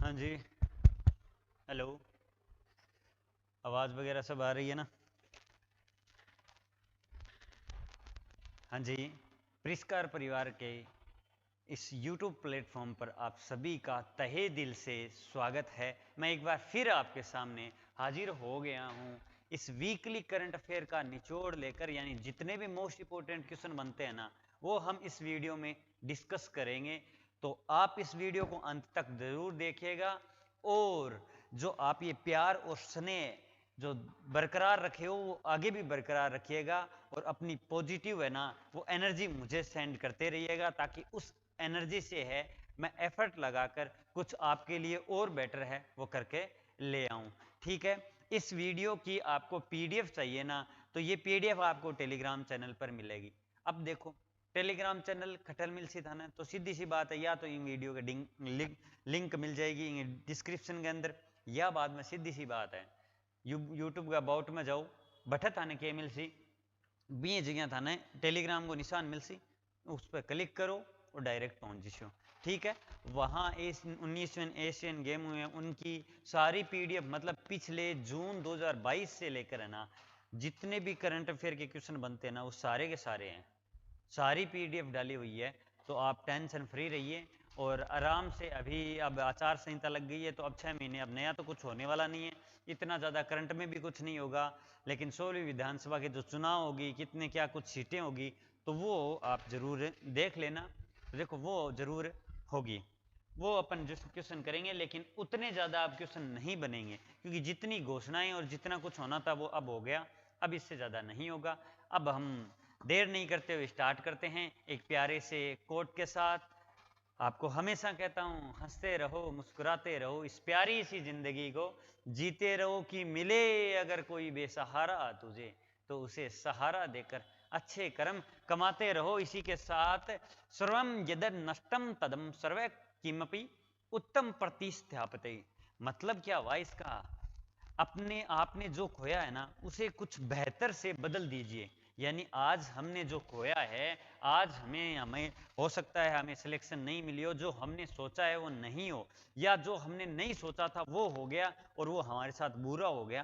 हाँ जी। हेलो। आवाज़ वगैरह सब आ रही है ना? हाँ जी। परिष्कार परिवार के इस YouTube प्लेटफॉर्म पर आप सभी का तहे दिल से स्वागत है। मैं एक बार फिर आपके सामने हाजिर हो गया हूँ इस वीकली करंट अफेयर का निचोड़ लेकर, यानी जितने भी मोस्ट इंपॉर्टेंट क्वेश्चन बनते हैं ना, वो हम इस वीडियो में डिस्कस करेंगे। तो आप इस वीडियो को अंत तक जरूर देखिएगा, और जो आप ये प्यार और स्नेह जो बरकरार रखे हो वो आगे भी बरकरार रखिएगा, और अपनी पॉजिटिव है ना वो एनर्जी मुझे सेंड करते रहिएगा, ताकि उस एनर्जी से है मैं एफर्ट लगाकर कुछ आपके लिए और बेटर है वो करके ले आऊं। ठीक है, इस वीडियो की आपको पीडीएफ चाहिए ना, तो ये पीडीएफ आपको टेलीग्राम चैनल पर मिलेगी। अब देखो, टेलीग्राम चैनल खटल मिल सी था ना, तो सीधी सी बात है, या तो इन वीडियो के लिंक मिल जाएगी डिस्क्रिप्शन के अंदर, या बाद में सीधी सी बात है यूट्यूब का अबाउट में जाओ, बठा थाने के मिल सी बी जगह थाने टेलीग्राम को निशान मिल सी, उस पर क्लिक करो और डायरेक्ट पहुंच जिसो। ठीक है, वहाँ 19वें एशियन गेम हुए हैं, उनकी सारी पीडीएफ, मतलब पिछले जून 2022 से लेकर है ना जितने भी करंट अफेयर के क्वेश्चन बनते हैं ना, वो सारे के सारे हैं, सारी पीडीएफ डाली हुई है। तो आप टेंशन फ्री रहिए और आराम से, अभी अब आचार संहिता लग गई है तो अब 6 महीने, अब नया तो कुछ होने वाला नहीं है, इतना ज़्यादा करंट में भी कुछ नहीं होगा, लेकिन 16वीं विधानसभा के जो चुनाव होगी, कितने क्या कुछ सीटें होगी, तो वो आप जरूर देख लेना। तो देखो वो जरूर होगी, वो अपन जो क्वेश्चन करेंगे, लेकिन उतने ज़्यादा अब क्वेश्चन नहीं बनेंगे, क्योंकि जितनी घोषणाएं और जितना कुछ होना था वो अब हो गया, अब इससे ज़्यादा नहीं होगा। अब हम देर नहीं करते हुए स्टार्ट करते हैं एक प्यारे से कोट के साथ। आपको हमेशा कहता हूँ, हंसते रहो मुस्कुराते रहो, इस प्यारी सी जिंदगी को जीते रहो, कि मिले अगर कोई बेसहारा तुझे तो उसे सहारा देकर अच्छे कर्म कमाते रहो। इसी के साथ सर्वम यद नष्टम तदम सर्व किमपि उत्तम प्रतिस्थापते, मतलब क्या हुआ इसका, अपने आपने जो खोया है ना उसे कुछ बेहतर से बदल दीजिए। यानी आज हमने जो खोया है, आज हमें हमें हो सकता है हमें सिलेक्शन नहीं मिली हो, जो हमने सोचा है वो नहीं हो, या जो हमने नहीं सोचा था वो हो गया और वो हमारे साथ बुरा हो गया,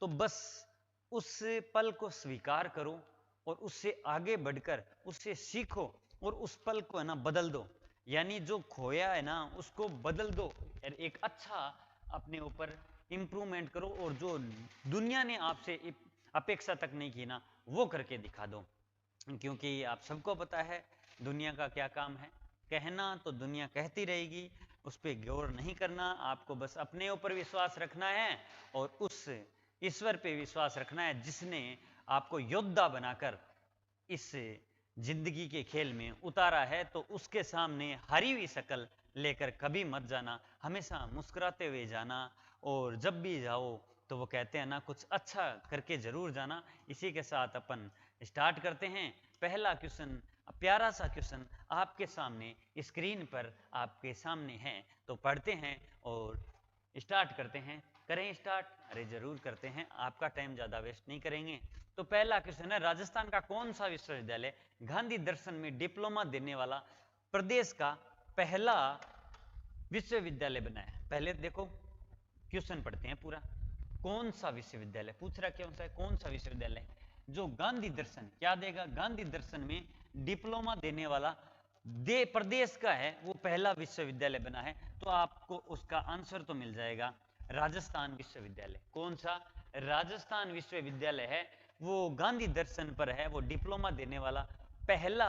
तो बस उस पल को स्वीकार करो और उससे आगे बढ़कर उससे सीखो, और उस पल को है ना बदल दो। यानी जो खोया है ना उसको बदल दो, और एक अच्छा अपने ऊपर इंप्रूवमेंट करो, और जो दुनिया ने आपसे अपेक्षा तक नहीं की ना वो करके दिखा दो। क्योंकि आप सबको पता है दुनिया का क्या काम है, कहना तो दुनिया कहती रहेगी, उस पर गौर नहीं करना, आपको बस अपने ऊपर विश्वास रखना है और उस ईश्वर पे विश्वास रखना है जिसने आपको योद्धा बनाकर इस जिंदगी के खेल में उतारा है। तो उसके सामने हरी हुई शक्ल लेकर कभी मत जाना, हमेशा मुस्कुराते हुए जाना, और जब भी जाओ तो वो कहते हैं ना कुछ अच्छा करके जरूर जाना। इसी के साथ अपन स्टार्ट करते हैं। पहला क्वेश्चन, प्यारा सा क्वेश्चन आपके सामने स्क्रीन पर आपके सामने है, तो पढ़ते हैं और स्टार्ट करते हैं। करें स्टार्ट? अरे जरूर करते हैं, आपका टाइम ज़्यादा वेस्ट नहीं करेंगे। तो पहला क्वेश्चन है, राजस्थान का कौन सा विश्वविद्यालय गांधी दर्शन में डिप्लोमा देने वाला प्रदेश का पहला विश्वविद्यालय बना है? पहले देखो क्वेश्चन पढ़ते हैं पूरा। कौन सा विश्वविद्यालय पूछ रहा, कौन सा है, कौन सा विश्वविद्यालय जो गांधी दर्शन, क्या देगा, गांधी दर्शन में डिप्लोमा देने वाला दे प्रदेश का है, वो पहला विश्वविद्यालय बना है। तो आपको उसका आंसर तो मिल जाएगा राजस्थान विश्वविद्यालय। कौन सा? राजस्थान विश्वविद्यालय है, वो गांधी दर्शन पर है, वो डिप्लोमा देने वाला पहला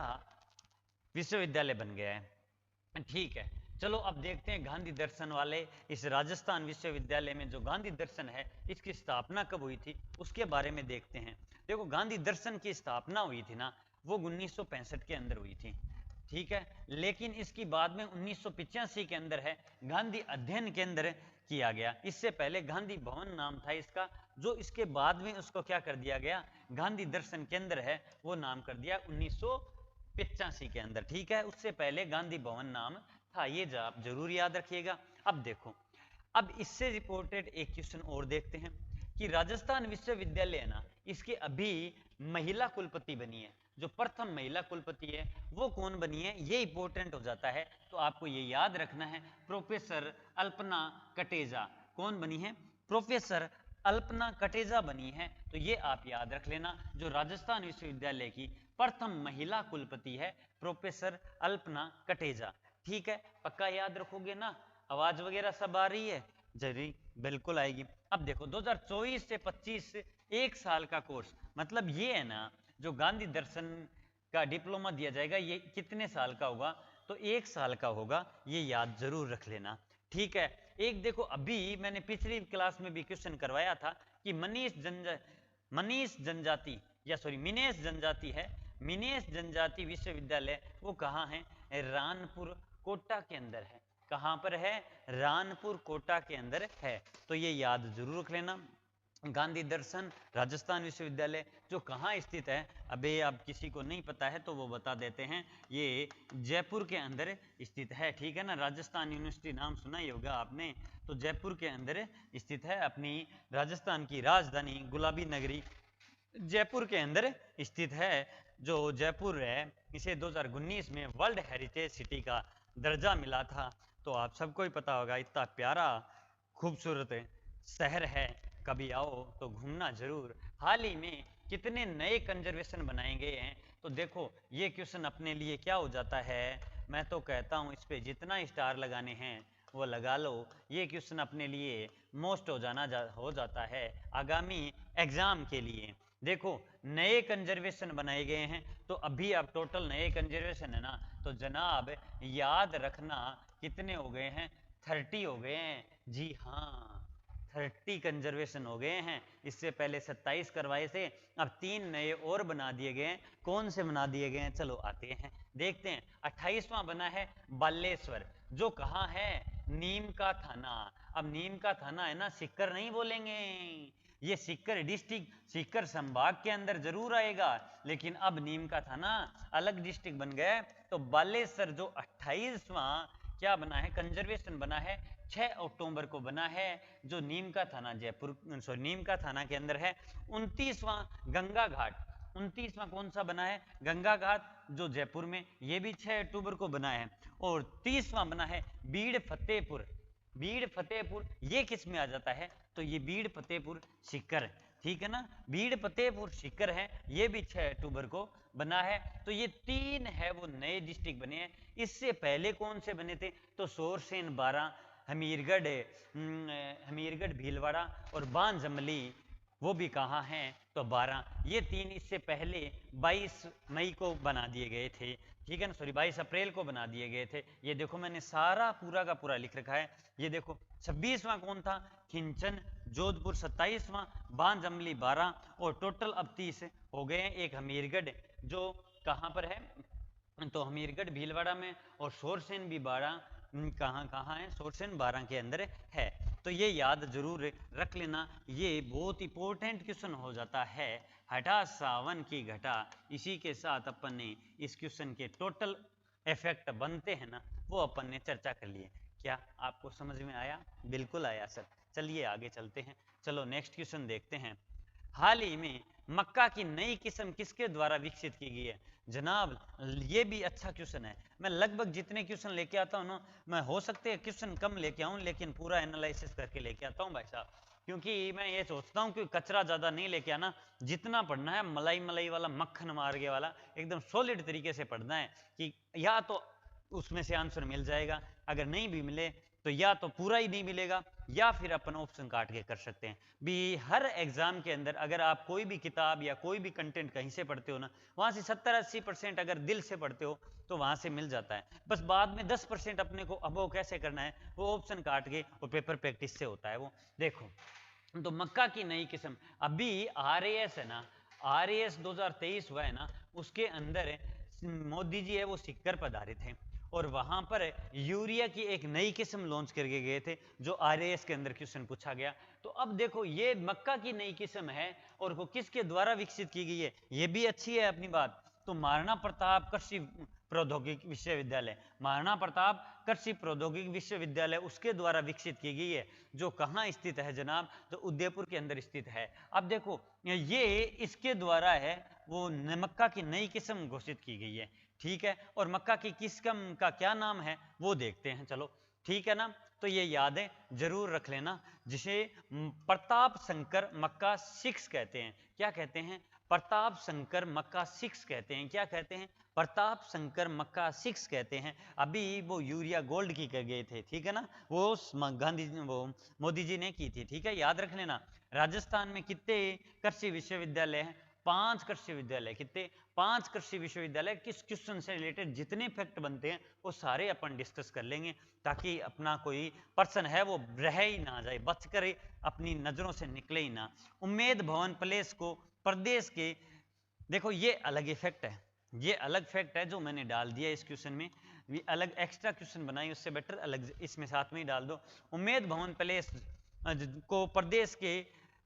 विश्वविद्यालय बन गया है। ठीक है, चलो अब देखते हैं गांधी दर्शन वाले इस राजस्थान विश्वविद्यालय में, जो गांधी दर्शन है इसकी स्थापना कब हुई थी उसके बारे में देखते हैं। देखो, गांधी दर्शन की स्थापना हुई थी ना वो 1965 के अंदर हुई थी। ठीक है, लेकिन इसकी बाद में 1985 के अंदर है गांधी अध्ययन केंद्र किया गया। इससे पहले गांधी भवन नाम था इसका, जो इसके बाद में उसको क्या कर दिया गया, गांधी दर्शन केंद्र है वो नाम कर दिया 1985 के अंदर। ठीक है, उससे पहले गांधी भवन नाम था, ये आप जरूर याद रखिएगा। अब देखो, अब इससे रिपोर्टेड एक क्वेश्चन और देखते हैं कि राजस्थान विश्वविद्यालय है ना, इसके अभी महिला कुलपति बनी है, जो प्रथम महिला कुलपति है वो कौन बनी है, ये इंपॉर्टेंट हो जाता है। तो आपको ये याद रखना है, प्रोफेसर अल्पना कटेजा कौन बनी है, प्रोफेसर अल्पना कटेजा बनी है। तो ये आप याद रख लेना, जो राजस्थान विश्वविद्यालय की प्रथम महिला कुलपति है प्रोफेसर अल्पना कटेजा। ठीक है, पक्का याद रखोगे ना, आवाज वगैरह सब आ रही है, जरूरी बिल्कुल आएगी। अब देखो 2024 से 25 एक साल का कोर्स, मतलब ये है ना, जो गांधी दर्शन का डिप्लोमा दिया जाएगा ये कितने साल का होगा, तो एक साल का होगा, ये याद जरूर रख लेना। ठीक है, एक देखो अभी मैंने पिछली क्लास में भी क्वेश्चन करवाया था कि मिनेश जनजाति है, मिनेश जनजाति विश्वविद्यालय वो कहाँ है, रानपुर कोटा के अंदर है। कहाँ पर है, रानपुर कोटा के अंदर है। तो ये याद जरूर रख लेना। गांधी दर्शन राजस्थान विश्वविद्यालय जो कहाँ स्थित है, अबे अब किसी को नहीं पता है तो वो बता देते हैं, ये जयपुर के अंदर स्थित है। ठीक है ना, राजस्थान यूनिवर्सिटी नाम सुना ही होगा आपने, तो जयपुर के अंदर स्थित है, अपनी राजस्थान की राजधानी गुलाबी नगरी जयपुर के अंदर स्थित है। जो जयपुर है इसे 2019 में वर्ल्ड हेरिटेज सिटी का दर्जा मिला था। तो आप सबको ही पता होगा, इतना प्यारा खूबसूरत शहर है, कभी आओ तो घूमना जरूर। हाल ही में कितने नए कंजर्वेशन बनाए गए हैं, तो देखो ये क्वेश्चन अपने लिए क्या हो जाता है, मैं तो कहता हूँ इस पे जितना स्टार लगाने हैं वो लगा लो, ये क्वेश्चन अपने लिए मोस्ट हो जाता है आगामी एग्जाम के लिए। देखो नए कंजर्वेशन बनाए गए हैं, तो अभी अब टोटल नए कंजर्वेशन है ना, तो जनाब याद रखना कितने हो गए हैं, 30 हो गए हैं। जी हाँ, 30 कंजर्वेशन हो गए हैं। इससे पहले 27 करवाए थे, अब 3 नए और बना दिए गए हैं। कौन से बना दिए गए हैं, चलो आते हैं देखते हैं। 28वां बना है बालेश्वर, जो कहाँ है, नीम का थाना। अब नीम का थाना है ना, सीकर नहीं बोलेंगे, ये सीकर डिस्ट्रिक्ट सीकर संभाग के अंदर जरूर आएगा, लेकिन अब नीम का थाना अलग डिस्ट्रिक्ट बन गया। तो बालेश्वर जो 28वां क्या बना है, कंजर्वेशन बना है, 6 अक्टूबर को बना है, जो नीम का थाना नीम का थाना के अंदर है। 29वां गंगा घाट, 29वां कौन सा बना है, गंगा घाट, जो जयपुर में, ये भी 6 अक्टूबर को बना है। और 30वां बना है बीड़ फतेहपुर, बीड़ फतेहपुर ये किस में आ जाता है, तो ये बीड़ फतेहपुर सीकर। ठीक है ना, बीड़ फतेहपुर सीकर है, ये भी 6 अक्टूबर को बना है। तो ये 3 है वो नए डिस्ट्रिक्ट बने हैं। इससे पहले कौन से बने थे, तो सोरसेन 12, हमीरगढ़ भीलवाड़ा और बांजमली, वो भी कहाँ हैं, तो 12। ये 3 इससे पहले 22 मई को बना दिए गए थे। ठीक है ना, सॉरी 22 अप्रैल को बना दिए गए थे। ये देखो मैंने सारा पूरा का पूरा लिख रखा है। ये देखो 26वां कौन था, खिंचन जोधपुर, 27वां बांजमली 12, और टोटल अब 30 हो गए हैं। एक हमीरगढ़ जो कहाँ पर है, तो हमीरगढ़ भीलवाड़ा में, और सोरसेन भी 12 कहाँ है, सोरसेन 12 के अंदर है। तो ये याद जरूर रख लेना, ये बहुत इंपॉर्टेंट क्वेश्चन हो जाता है। हटा सावन की घटा, इसी के साथ अपन ने इस क्वेश्चन के टोटल इफेक्ट बनते हैं ना, वो अपन ने चर्चा कर लिए। क्या आपको समझ में आया, बिल्कुल आया सर। चलिए आगे चलते हैं, चलो नेक्स्ट क्वेश्चन देखते हैं। हाल ही में मक्का की नई किस्म किसके द्वारा विकसित की गई है, जनाब ये भी अच्छा क्वेश्चन है। मैं लगभग जितने क्वेश्चन लेके आता हूँ ना, मैं हो सकते है क्वेश्चन कम लेके आऊँ, लेकिन पूरा एनालिसिस करके लेके आता हूँ भाई साहब, क्योंकि मैं ये सोचता हूँ कि कचरा ज़्यादा नहीं लेके आना, जितना पढ़ना है मलाई मलाई वाला, मक्खन मार्गे वाला, एकदम सॉलिड तरीके से पढ़ना है, कि या तो उसमें से आंसर मिल जाएगा, अगर नहीं भी मिले तो या तो पूरा ही नहीं मिलेगा, या फिर अपन ऑप्शन काट के कर सकते हैं भी। हर एग्जाम के अंदर अगर आप कोई भी किताब या कोई भी कंटेंट कहीं से पढ़ते हो ना, वहां से 70-80% अगर दिल से पढ़ते हो तो वहां से मिल जाता है। बस बाद में 10% अपने को अब वो कैसे करना है, वो ऑप्शन काट के और पेपर प्रैक्टिस से होता है वो। देखो तो मक्का की नई किस्म, अभी RAS है ना, RAS 2023 हुआ है ना, उसके अंदर मोदी जी है वो सीकर पधारे थे, और वहां पर यूरिया की एक नई किस्म लॉन्च करके गए थे, जो RAS के अंदर क्वेश्चन पूछा गया। तो अब देखो ये मक्का की नई किस्म है, और वो किसके द्वारा विकसित की गई है, ये भी अच्छी है अपनी बात। तो महाराणा प्रताप कृषि प्रौद्योगिकी विश्वविद्यालय। महाराणा प्रताप कृषि प्रौद्योगिकी विश्वविद्यालय उसके द्वारा विकसित की गई है, जो कहाँ स्थित है जनाब, तो उदयपुर के अंदर स्थित है। अब देखो ये इसके द्वारा है वो मक्का की नई किस्म घोषित की गई है, ठीक है। और मक्का की किस्म का क्या नाम है वो देखते हैं, चलो ठीक है ना। तो ये यादें जरूर रख लेना, जिसे प्रताप शंकर मक्का 6 कहते हैं। क्या कहते हैं? प्रताप शंकर मक्का 6 कहते हैं। क्या कहते हैं? प्रताप शंकर मक्का 6 कहते हैं। अभी वो यूरिया गोल्ड की कर गए थे, ठीक है ना, वो गांधी वो मोदी जी ने की थी, ठीक है, याद रख लेना। राजस्थान में कितने कृषि विश्वविद्यालय हैं? 5 कृषि विद्यालय। कितने? 5 कृषि विश्वविद्यालय। किस क्वेश्चन से रिलेटेड जितने फैक्ट बनते हैं वो सारे अपन डिस्कस कर लेंगे, ताकि अपना कोई पर्सन है वो रह ही ना जाए, बच कर अपनी नजरों से निकले ही ना। उम्मेद भवन प्लेस को प्रदेश के, देखो ये अलग इफेक्ट है, ये अलग फैक्ट है जो मैंने डाल दिया इस क्वेश्चन में, ये अलग एक्स्ट्रा क्वेश्चन बनाई, उससे बेटर अलग इसमें साथ में ही डाल दो। उम्मेद भवन प्लेस को प्रदेश के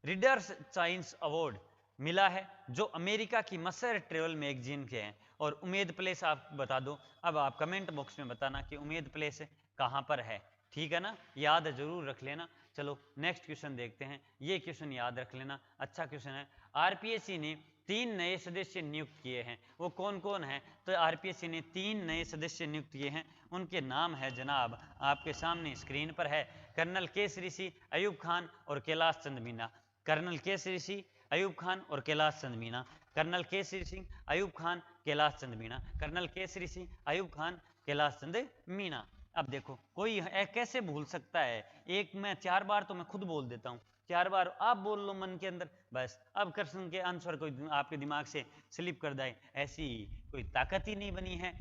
रीडर्स साइंस अवार्ड मिला है, जो अमेरिका की मसर ट्रेवल मैगजीन के हैं। और उम्मेद प्लेस आप बता दो, अब आप कमेंट बॉक्स में बताना कि उम्मेद प्लेस कहाँ पर है, ठीक है ना, याद जरूर रख लेना। चलो नेक्स्ट क्वेश्चन देखते हैं, ये क्वेश्चन याद रख लेना, अच्छा क्वेश्चन है। आरपीएससी ने 3 नए सदस्य नियुक्त किए हैं, वो कौन कौन है? तो आरपीएससी ने 3 नए सदस्य नियुक्त किए हैं, उनके नाम है जनाब आपके सामने स्क्रीन पर है। कर्नल केसरी सिंह, अयूब खान और कैलाश चंद मीणा। कर्नल केसरी सिंह, अयूब खान और कैलाश चंद मीणा। कर्नल केसरी सिंह, अयूब खान, कैलाश चंद मीणा। कर्नल केसरी सिंह, अयूब खान, कैलाश चंद मीणा। अब देखो कोई कैसे भूल सकता है, एक मैं 4 बार तो मैं खुद बोल देता हूँ, 4 बार आप बोल लो मन के अंदर, बस अब क्वेश्चन के आंसर कोई आपके दिमाग से स्लिप कर जाए, ऐसी कोई ताकत ही नहीं बनी है,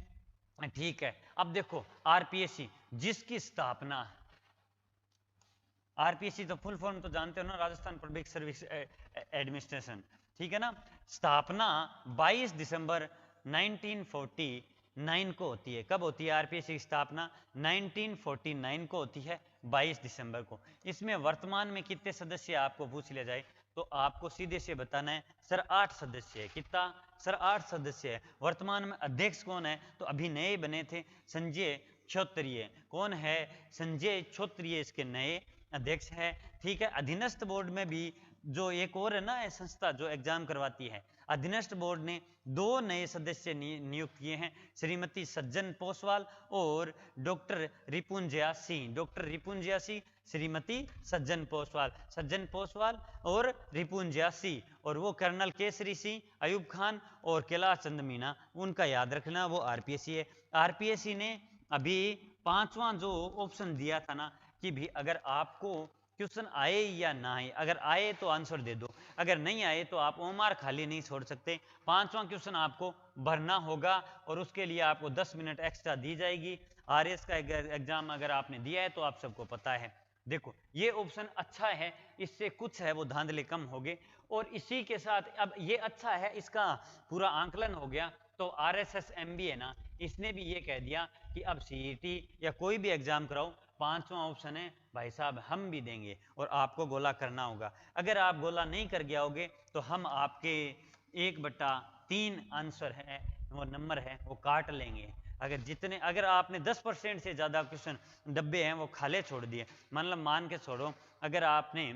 ठीक है। अब देखो आरपीएससी जिसकी स्थापना, आरपीएससी तो फुल फॉर्म तो जानते हो ना, राजस्थान पब्लिक सर्विस एडमिनिस्ट्रेशन, ठीक है ना। स्थापना 22 दिसंबर 1949 को होती है। कब होती है आरपीएससी की स्थापना? 1949 को होती है, 22 दिसंबर को। इसमें वर्तमान में कितने सदस्य आपको पूछ लिया जाए तो आपको सीधे से बताना है सर 8 सदस्य है। कितना? सर 8 सदस्य है। वर्तमान में अध्यक्ष कौन है? तो अभी नए बने थे, संजय क्षोत्रिय। कौन है? संजय क्षोत्रिय इसके नए अध्यक्ष है, ठीक है। अधीनस्थ बोर्ड में भी जो एक और है ना संस्था जो एग्जाम करवाती है, अधीनस्थ बोर्ड ने 2 नए सदस्य नियुक्त किए हैं, श्रीमती सज्जन पोसवाल और डॉक्टर रिपुंजया सिंह। डॉक्टर रिपुंजया सिंह, श्रीमती सज्जन पोसवाल, सज्जन पोसवाल और रिपुंजया सिंह। और वो कर्नल केसरी सिंह, अयूब खान और कैलाश चंद मीणा, उनका याद रखना, वो आरपीएससी है। आरपीएससी ने अभी 5वां जो ऑप्शन दिया था ना कि भी अगर आपको क्वेश्चन आए या ना आए, अगर आए तो आंसर दे दो, अगर नहीं आए तो आप ओमार खाली नहीं छोड़ सकते। 5वां क्वेश्चन आपको भरना होगा और उसके लिए आपको 10 मिनट एक्स्ट्रा दी जाएगी। आरएस का एग्जाम अगर आपने दिया है तो आप सबको पता है। देखो ये ऑप्शन अच्छा है, इससे कुछ है वो धांधले कम हो गए। और इसी के साथ अब ये अच्छा है, इसका पूरा आंकलन हो गया। तो आरएसएस एमबी है ना, इसने भी ये कह दिया कि अब सीईटी या कोई भी एग्जाम कराओ, 5वां ऑप्शन है भाई साहब हम भी देंगे और आपको गोला करना होगा। अगर आप गोला नहीं कर गया होगे तो हम आपके 1/3 आंसर है वो नंबर है वो काट लेंगे। अगर आपने 10% से ज़्यादा क्वेश्चन डब्बे हैं वो खाले छोड़ दिए, मतलब मान के छोड़ो अगर आपने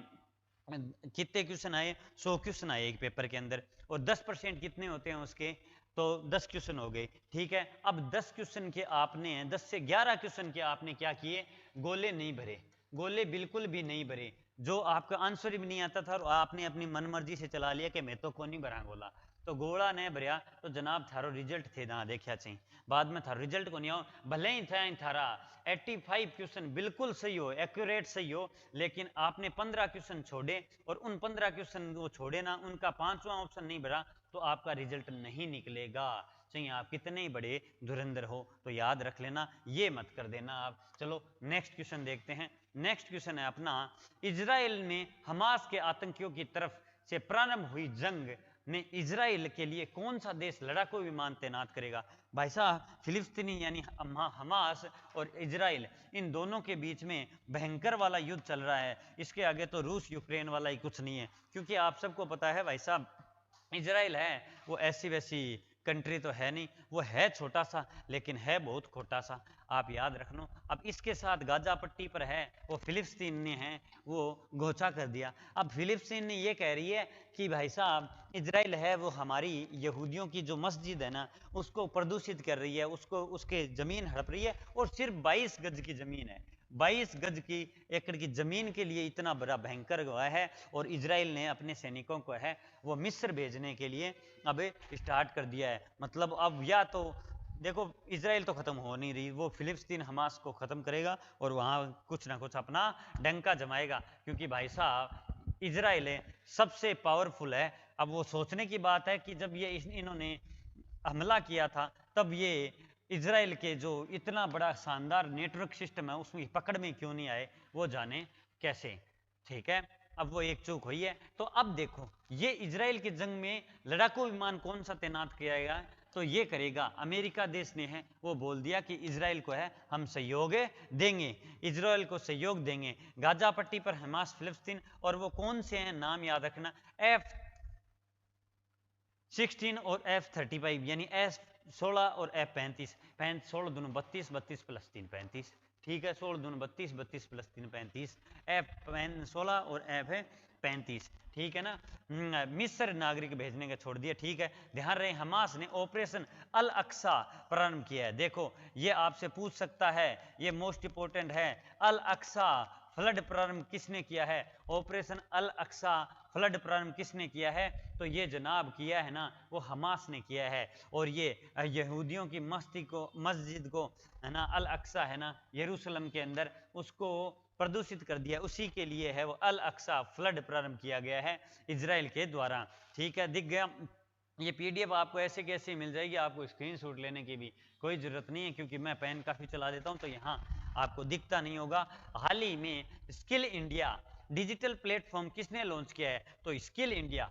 कितने क्वेश्चन आए, 100 क्वेश्चन आए एक पेपर के अंदर, और 10% कितने होते हैं उसके, तो 10 क्वेश्चन हो गए, ठीक है। अब 10 क्वेश्चन के आपने 10 से 11 क्वेश्चन के आपने क्या किए, गोले नहीं भरे, गोले बिल्कुल भी नहीं भरे। जो आपका आंसर भी नहीं आता था और आपने अपनी मनमर्जी से चला लिया कि मैं तो को नहीं भरा गोला, तो गोला नहीं भरिया तो जनाब थारो रिजल्ट थे ना देखा चाहिए, बाद में थारो रिजल्ट को नहीं आओ, भले ही था थारा 85 क्वेश्चन बिल्कुल सही हो, एक्यूरेट सही हो, लेकिन आपने 15 क्वेश्चन छोड़े और उन 15 क्वेश्चन वो छोड़े ना, उनका 5वां ऑप्शन नहीं भरा, तो आपका रिजल्ट नहीं निकलेगा, चाहे आप कितने ही बड़े धुरंधर हो। तो याद रख लेना, ये मत कर देना आप। चलो नेक्स्ट क्वेश्चन देखते हैं। नेक्स्ट क्वेश्चन है अपना, इजराइल ने हमास के आतंकियों की तरफ से प्रारंभ हुई जंग में इजराइल के लिए कौन सा देश लड़ाकू विमान तैनात करेगा? भाई साहब फिलिस्तीनी यानी हमास और इजराइल, इन दोनों के बीच में भयंकर वाला युद्ध चल रहा है। इसके आगे तो रूस यूक्रेन वाला ही कुछ नहीं है, क्योंकि आप सबको पता है भाई साहब इजराइल है वो ऐसी वैसी कंट्री तो है नहीं, वो है छोटा सा लेकिन है बहुत खोटा सा, आप याद रखना। अब इसके साथ गाजा पट्टी पर है वो फिलिस्तीन ने है वो घोषणा कर दिया। अब फिलिस्तीन ने ये कह रही है कि भाई साहब इजराइल है वो हमारी यहूदियों की जो मस्जिद है ना उसको प्रदूषित कर रही है, उसको उसके ज़मीन हड़प रही है, और सिर्फ 22 गज की ज़मीन है, 22 गज की एकड़ की जमीन के लिए इतना बड़ा भयंकर हुआ है। और इजराइल ने अपने सैनिकों को है वो मिस्र भेजने के लिए अब स्टार्ट कर दिया है। मतलब अब या तो देखो इजराइल तो खत्म हो नहीं रही, वो फिलिस्तीन हमास को खत्म करेगा और वहां कुछ ना कुछ अपना डंका जमाएगा, क्योंकि भाई साहब इजराइल सबसे पावरफुल है। अब वो सोचने की बात है कि जब ये इन्होंने हमला किया था तब ये इजराइल के जो इतना बड़ा शानदार नेटवर्क सिस्टम है उसमें पकड़ में क्यों नहीं आए, वो जाने कैसे। ठीक है, अब वो एक चूक हुई है। तो अब देखो ये इजराइल की जंग में लड़ाकू विमान कौन सा तैनात किया गया, तो ये करेगा अमेरिका देश ने है वो बोल दिया कि इजराइल को है हम सहयोग देंगे, इजराइल को सहयोग देंगे। गाजा पट्टी पर हमास फिलिस्तीन, और वो कौन से हैं नाम याद रखना, F-16 और F-35, यानी F-16 और F-35, 16 दूनी 32, 32 प्लस 3 35, ठीक है, 16 दूनी 32, 32 प्लस 3 35, F-16 और F-35, ठीक है ना। मिस्र नागरिक भेजने का छोड़ दिया, ठीक है। ध्यान रहे हमास ने ऑपरेशन अल अक्सा प्रारंभ किया है। देखो ये आपसे पूछ सकता है, ये मोस्ट इंपोर्टेंट है, अल अक्सा फ्लड प्रारंभ किसने किया है, ऑपरेशन अल अक्सा फ्लड प्रारंभ किसने किया है, तो ये जनाब किया है ना वो हमास ने किया है। और ये यहूदियों की मस्जिद को है ना अल अक्सा है ना यरूशलेम के अंदर उसको प्रदूषित कर दिया, उसी के लिए है वो अल अक्सा फ्लड प्रारंभ किया गया है इजराइल के द्वारा। ठीक है, दिख गया। ये पीडीएफ आपको ऐसे कैसे मिल जाएगी, आपको स्क्रीनशॉट लेने की भी कोई ज़रूरत नहीं है, क्योंकि मैं पेन काफ़ी चला देता हूँ तो यहाँ आपको दिखता नहीं होगा। हाल ही में स्किल इंडिया डिजिटल प्लेटफॉर्म किसने लॉन्च किया है, तो स्किल इंडिया,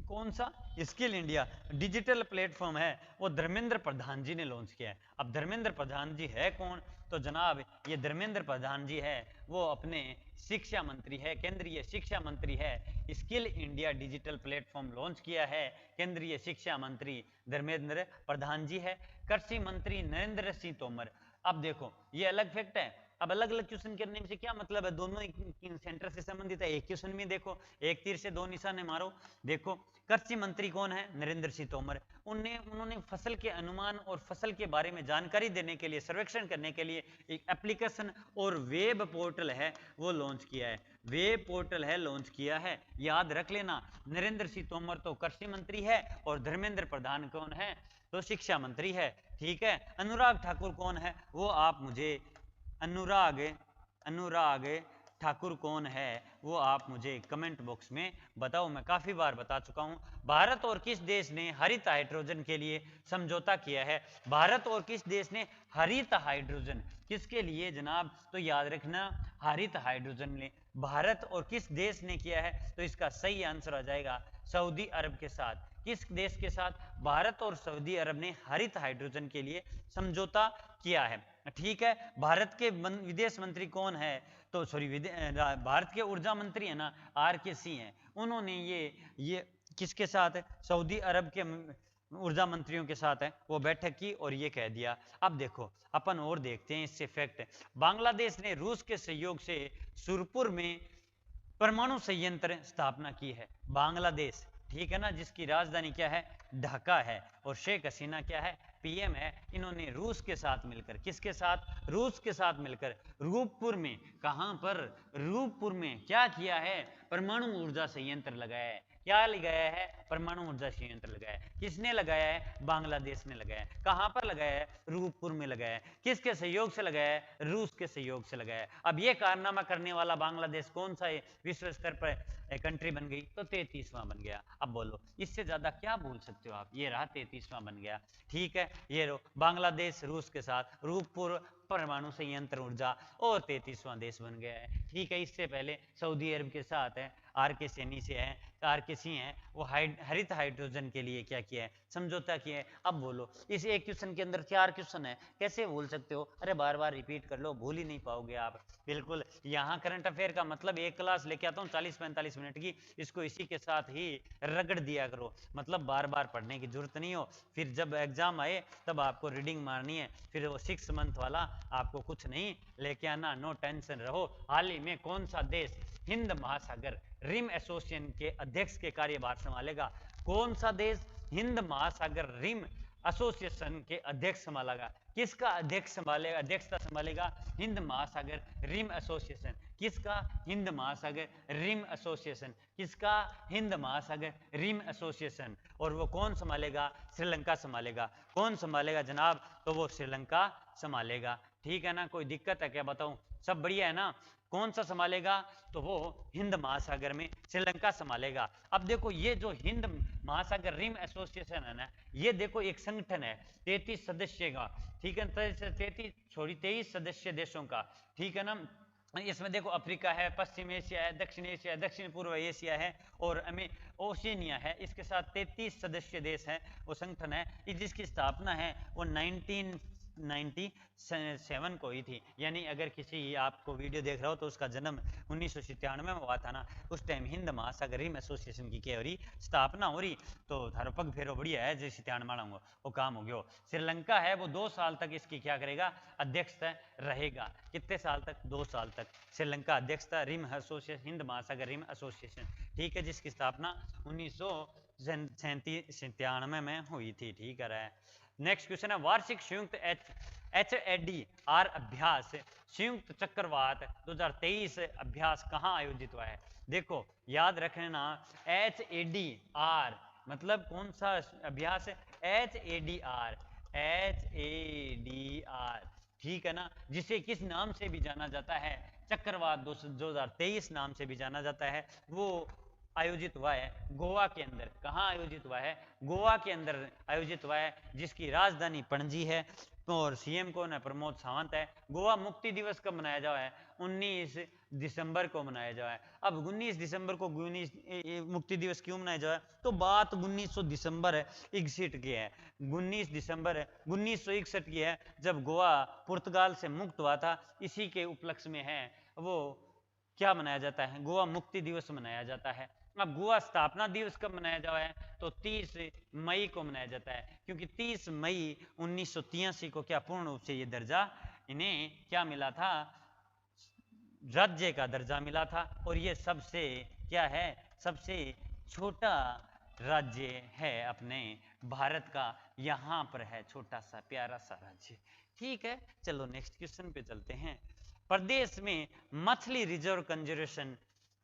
कौन सा स्किल इंडिया डिजिटल प्लेटफॉर्म है वो धर्मेंद्र प्रधान जी ने लॉन्च किया है। अब धर्मेंद्र प्रधान जी है कौन, तो जनाब ये धर्मेंद्र प्रधान जी है वो अपने शिक्षा मंत्री है, केंद्रीय शिक्षा मंत्री है। Skill India digital platform launch किया है केंद्रीय शिक्षा मंत्री धर्मेंद्र प्रधान जी है। कृषि मंत्री नरेंद्र सिंह तोमर। अब देखो ये अलग फैक्ट है, अब अलग अलग क्वेश्चन करने से क्या मतलब है, दोनों सेंटर से संबंधित है। एक क्वेश्चन में देखो एक तीर से दो निशाने मारो। देखो कृषि मंत्री कौन है, नरेंद्र सिंह तोमर, उन्होंने फसल के अनुमान और फसल के बारे में जानकारी देने के लिए, सर्वेक्षण करने के लिए एक एप्लीकेशन और वेब पोर्टल है वो लॉन्च किया है, वेब पोर्टल है लॉन्च किया है। याद रख लेना नरेंद्र सिंह तोमर तो कृषि मंत्री है और धर्मेंद्र प्रधान कौन है, तो शिक्षा मंत्री है। ठीक है, अनुराग ठाकुर कौन है, वो आप मुझे अनुराग ठाकुर कौन है वो आप मुझे कमेंट बॉक्स में बताओ, मैं काफी बार बता चुका हूं। भारत और किस देश ने हरित हाइड्रोजन के लिए समझौता किया है, भारत और किस देश ने हरित हाइड्रोजन किसके लिए जनाब, तो याद रखना हरित हाइड्रोजन ने भारत और किस देश ने किया है, तो इसका सही आंसर आ जाएगा सऊदी अरब के साथ। किस देश के साथ, भारत और सऊदी अरब ने हरित हाइड्रोजन के लिए समझौता किया है। ठीक है, भारत के विदेश मंत्री कौन है, तो सॉरी भारत के ऊर्जा मंत्री है ना RK सिंह है, उन्होंने ये किसके साथ है, सऊदी अरब के ऊर्जा मंत्रियों के साथ है वो बैठक की और ये कह दिया। अब देखो अपन और देखते हैं इससे फैक्ट। बांग्लादेश ने रूस के सहयोग से सुरपुर में परमाणु संयंत्र स्थापना की है, बांग्लादेश, ठीक है ना, जिसकी राजधानी क्या है, ढाका है, और शेख हसीना क्या है, PM है। इन्होंने रूस के साथ मिलकर, किसके साथ, रूस के साथ मिलकर रूपपुर में, कहां पर, रूपपुर में क्या किया है, परमाणु ऊर्जा संयंत्र लगाया है। क्या लगाया है, परमाणु ऊर्जा संयंत्र लगाया है। किसने लगाया है, बांग्लादेश ने लगाया है। कहां पर लगाया है, रूपपुर में लगाया है। किसके सहयोग से लगाया है, रूस के सहयोग से लगाया है। अब ये कारनामा करने वाला बांग्लादेश कौन सा है, विश्व स्तर पर कंट्री बन गई, तो 33वां बन गया। अब बोलो इससे ज्यादा क्या बोल सकते हो आप, ये रहा 33वां बन गया। ठीक है, ये रो बांग्लादेश रूस के साथ रूपपुर परमाणु संयंत्र ऊर्जा और 33वां देश बन गया है। ठीक है, इससे पहले सऊदी अरब के साथ है RK सिंह है, RK सिंह है वो हरित हाइड्रोजन के लिए क्या किया है, समझौता किया है। अब बोलो, इस एक क्वेश्चन के अंदर 4 क्वेश्चन है, कैसे भूल सकते हो? अरे बार बार रिपीट कर लो, भूल ही नहीं पाओगे आप। बिल्कुल, यहाँ करंट अफेयर का मतलब एक क्लास लेके आता हूँ 40-45 मिनट की, इसको इसी के साथ ही रगड़ दिया करो, मतलब बार बार पढ़ने की जरूरत नहीं हो। फिर जब एग्जाम आए तब आपको रीडिंग मारनी है, फिर वो 6 मंथ वाला आपको कुछ नहीं लेके आना, नो टेंशन रहो। हाल ही में कौन सा देश हिंद महासागर रिम एसोसिएशन के अध्यक्ष के कार्यभार संभालेगा? कौन सा देश हिंद महासागर रिम एसोसिएशन के अध्यक्ष संभालेगा? किसका अध्यक्ष संभालेगा, अध्यक्षता संभालेगा? हिंद महासागर रिम एसोसिएशन। किसका? हिंद महासागर रिम एसोसिएशन। किसका? हिंद महासागर रिम एसोसिएशन। और वो कौन संभालेगा? श्रीलंका संभालेगा। कौन संभालेगा जनाब? तो वो श्रीलंका संभालेगा। ठीक है ना? कोई दिक्कत है क्या? बताऊं, सब बढ़िया है ना? कौन सा संभालेगा? तो वो हिंद महासागर में श्रीलंका संभालेगा। अब देखो, ये जो हिंद महासागर रिम एसोसिएशन है ना, ये देखो एक संगठन है 33 सदस्य का, ठीक है, 23 सदस्य देशों का, ठीक है ना। इसमें देखो अफ्रीका है, पश्चिम एशिया है, दक्षिण एशिया है, दक्षिण पूर्व एशिया है और ओशिनिया है। इसके साथ 33 सदस्य देश है, वो संगठन है। जिसकी स्थापना है वो 1997 को ही थी। यानी अगर किसी आपको वीडियो देख रहा हो तो उसका जन्म 1997 में हुआ था ना, उस टाइम हिंद महासागर रिम एसोसिएशन की क्या हो रही? स्थापना हो रही। तो थारो पग फेरो बढ़िया है, जैसे त्यान मांगो वो काम हो गया। श्रीलंका है वो 2 साल तक इसकी क्या करेगा? अध्यक्षता रहेगा। कितने साल तक? 2 साल तक श्रीलंका अध्यक्षता रिम एसोसिएशन, हिंद महासागर रिम एसोसिएशन, ठीक है, जिसकी स्थापना 1997 में हुई थी। ठीक है। नेक्स्ट क्वेश्चन है, वार्षिक संयुक्त HADR अभ्यास, संयुक्त चक्रवात 2023 अभ्यास कहाँ आयोजित हुआ है? देखो याद रखना, HADR मतलब कौन सा अभ्यास है? HADR, ठीक है ना, जिसे किस नाम से भी जाना जाता है? चक्रवात 2023 नाम से भी जाना जाता है। वो आयोजित हुआ है गोवा के अंदर। कहाँ आयोजित हुआ है? गोवा के अंदर आयोजित हुआ है, जिसकी राजधानी पणजी है और सीएम कौन है? प्रमोद सावंत है। गोवा मुक्ति दिवस कब मनाया जा रहा है? 19 दिसंबर को मनाया जा रहा है। अब 19 दिसंबर को मुक्ति दिवस क्यों मनाया जा रहा है? तो बात 1900 दिसंबर 61 की है। 19 दिसंबर 1961 की है, जब गोवा पुर्तगाल से मुक्त हुआ था। इसी के उपलक्ष्य में है वो क्या मनाया जाता है? गोवा मुक्ति दिवस मनाया जाता है। अब गोवा स्थापना दिवस कब मनाया जा रहा है? तो 30 मई को मनाया जाता है, क्योंकि 30 मई 1983 को क्या पूर्ण रूप से ये दर्जा इन्हें क्या मिला था? राज्य का दर्जा मिला था। और ये सबसे क्या है? सबसे छोटा राज्य है अपने भारत का, यहाँ पर है छोटा सा प्यारा सा राज्य। ठीक है, चलो नेक्स्ट क्वेश्चन पे चलते हैं। प्रदेश में मछली रिजर्व कंजर्वेशन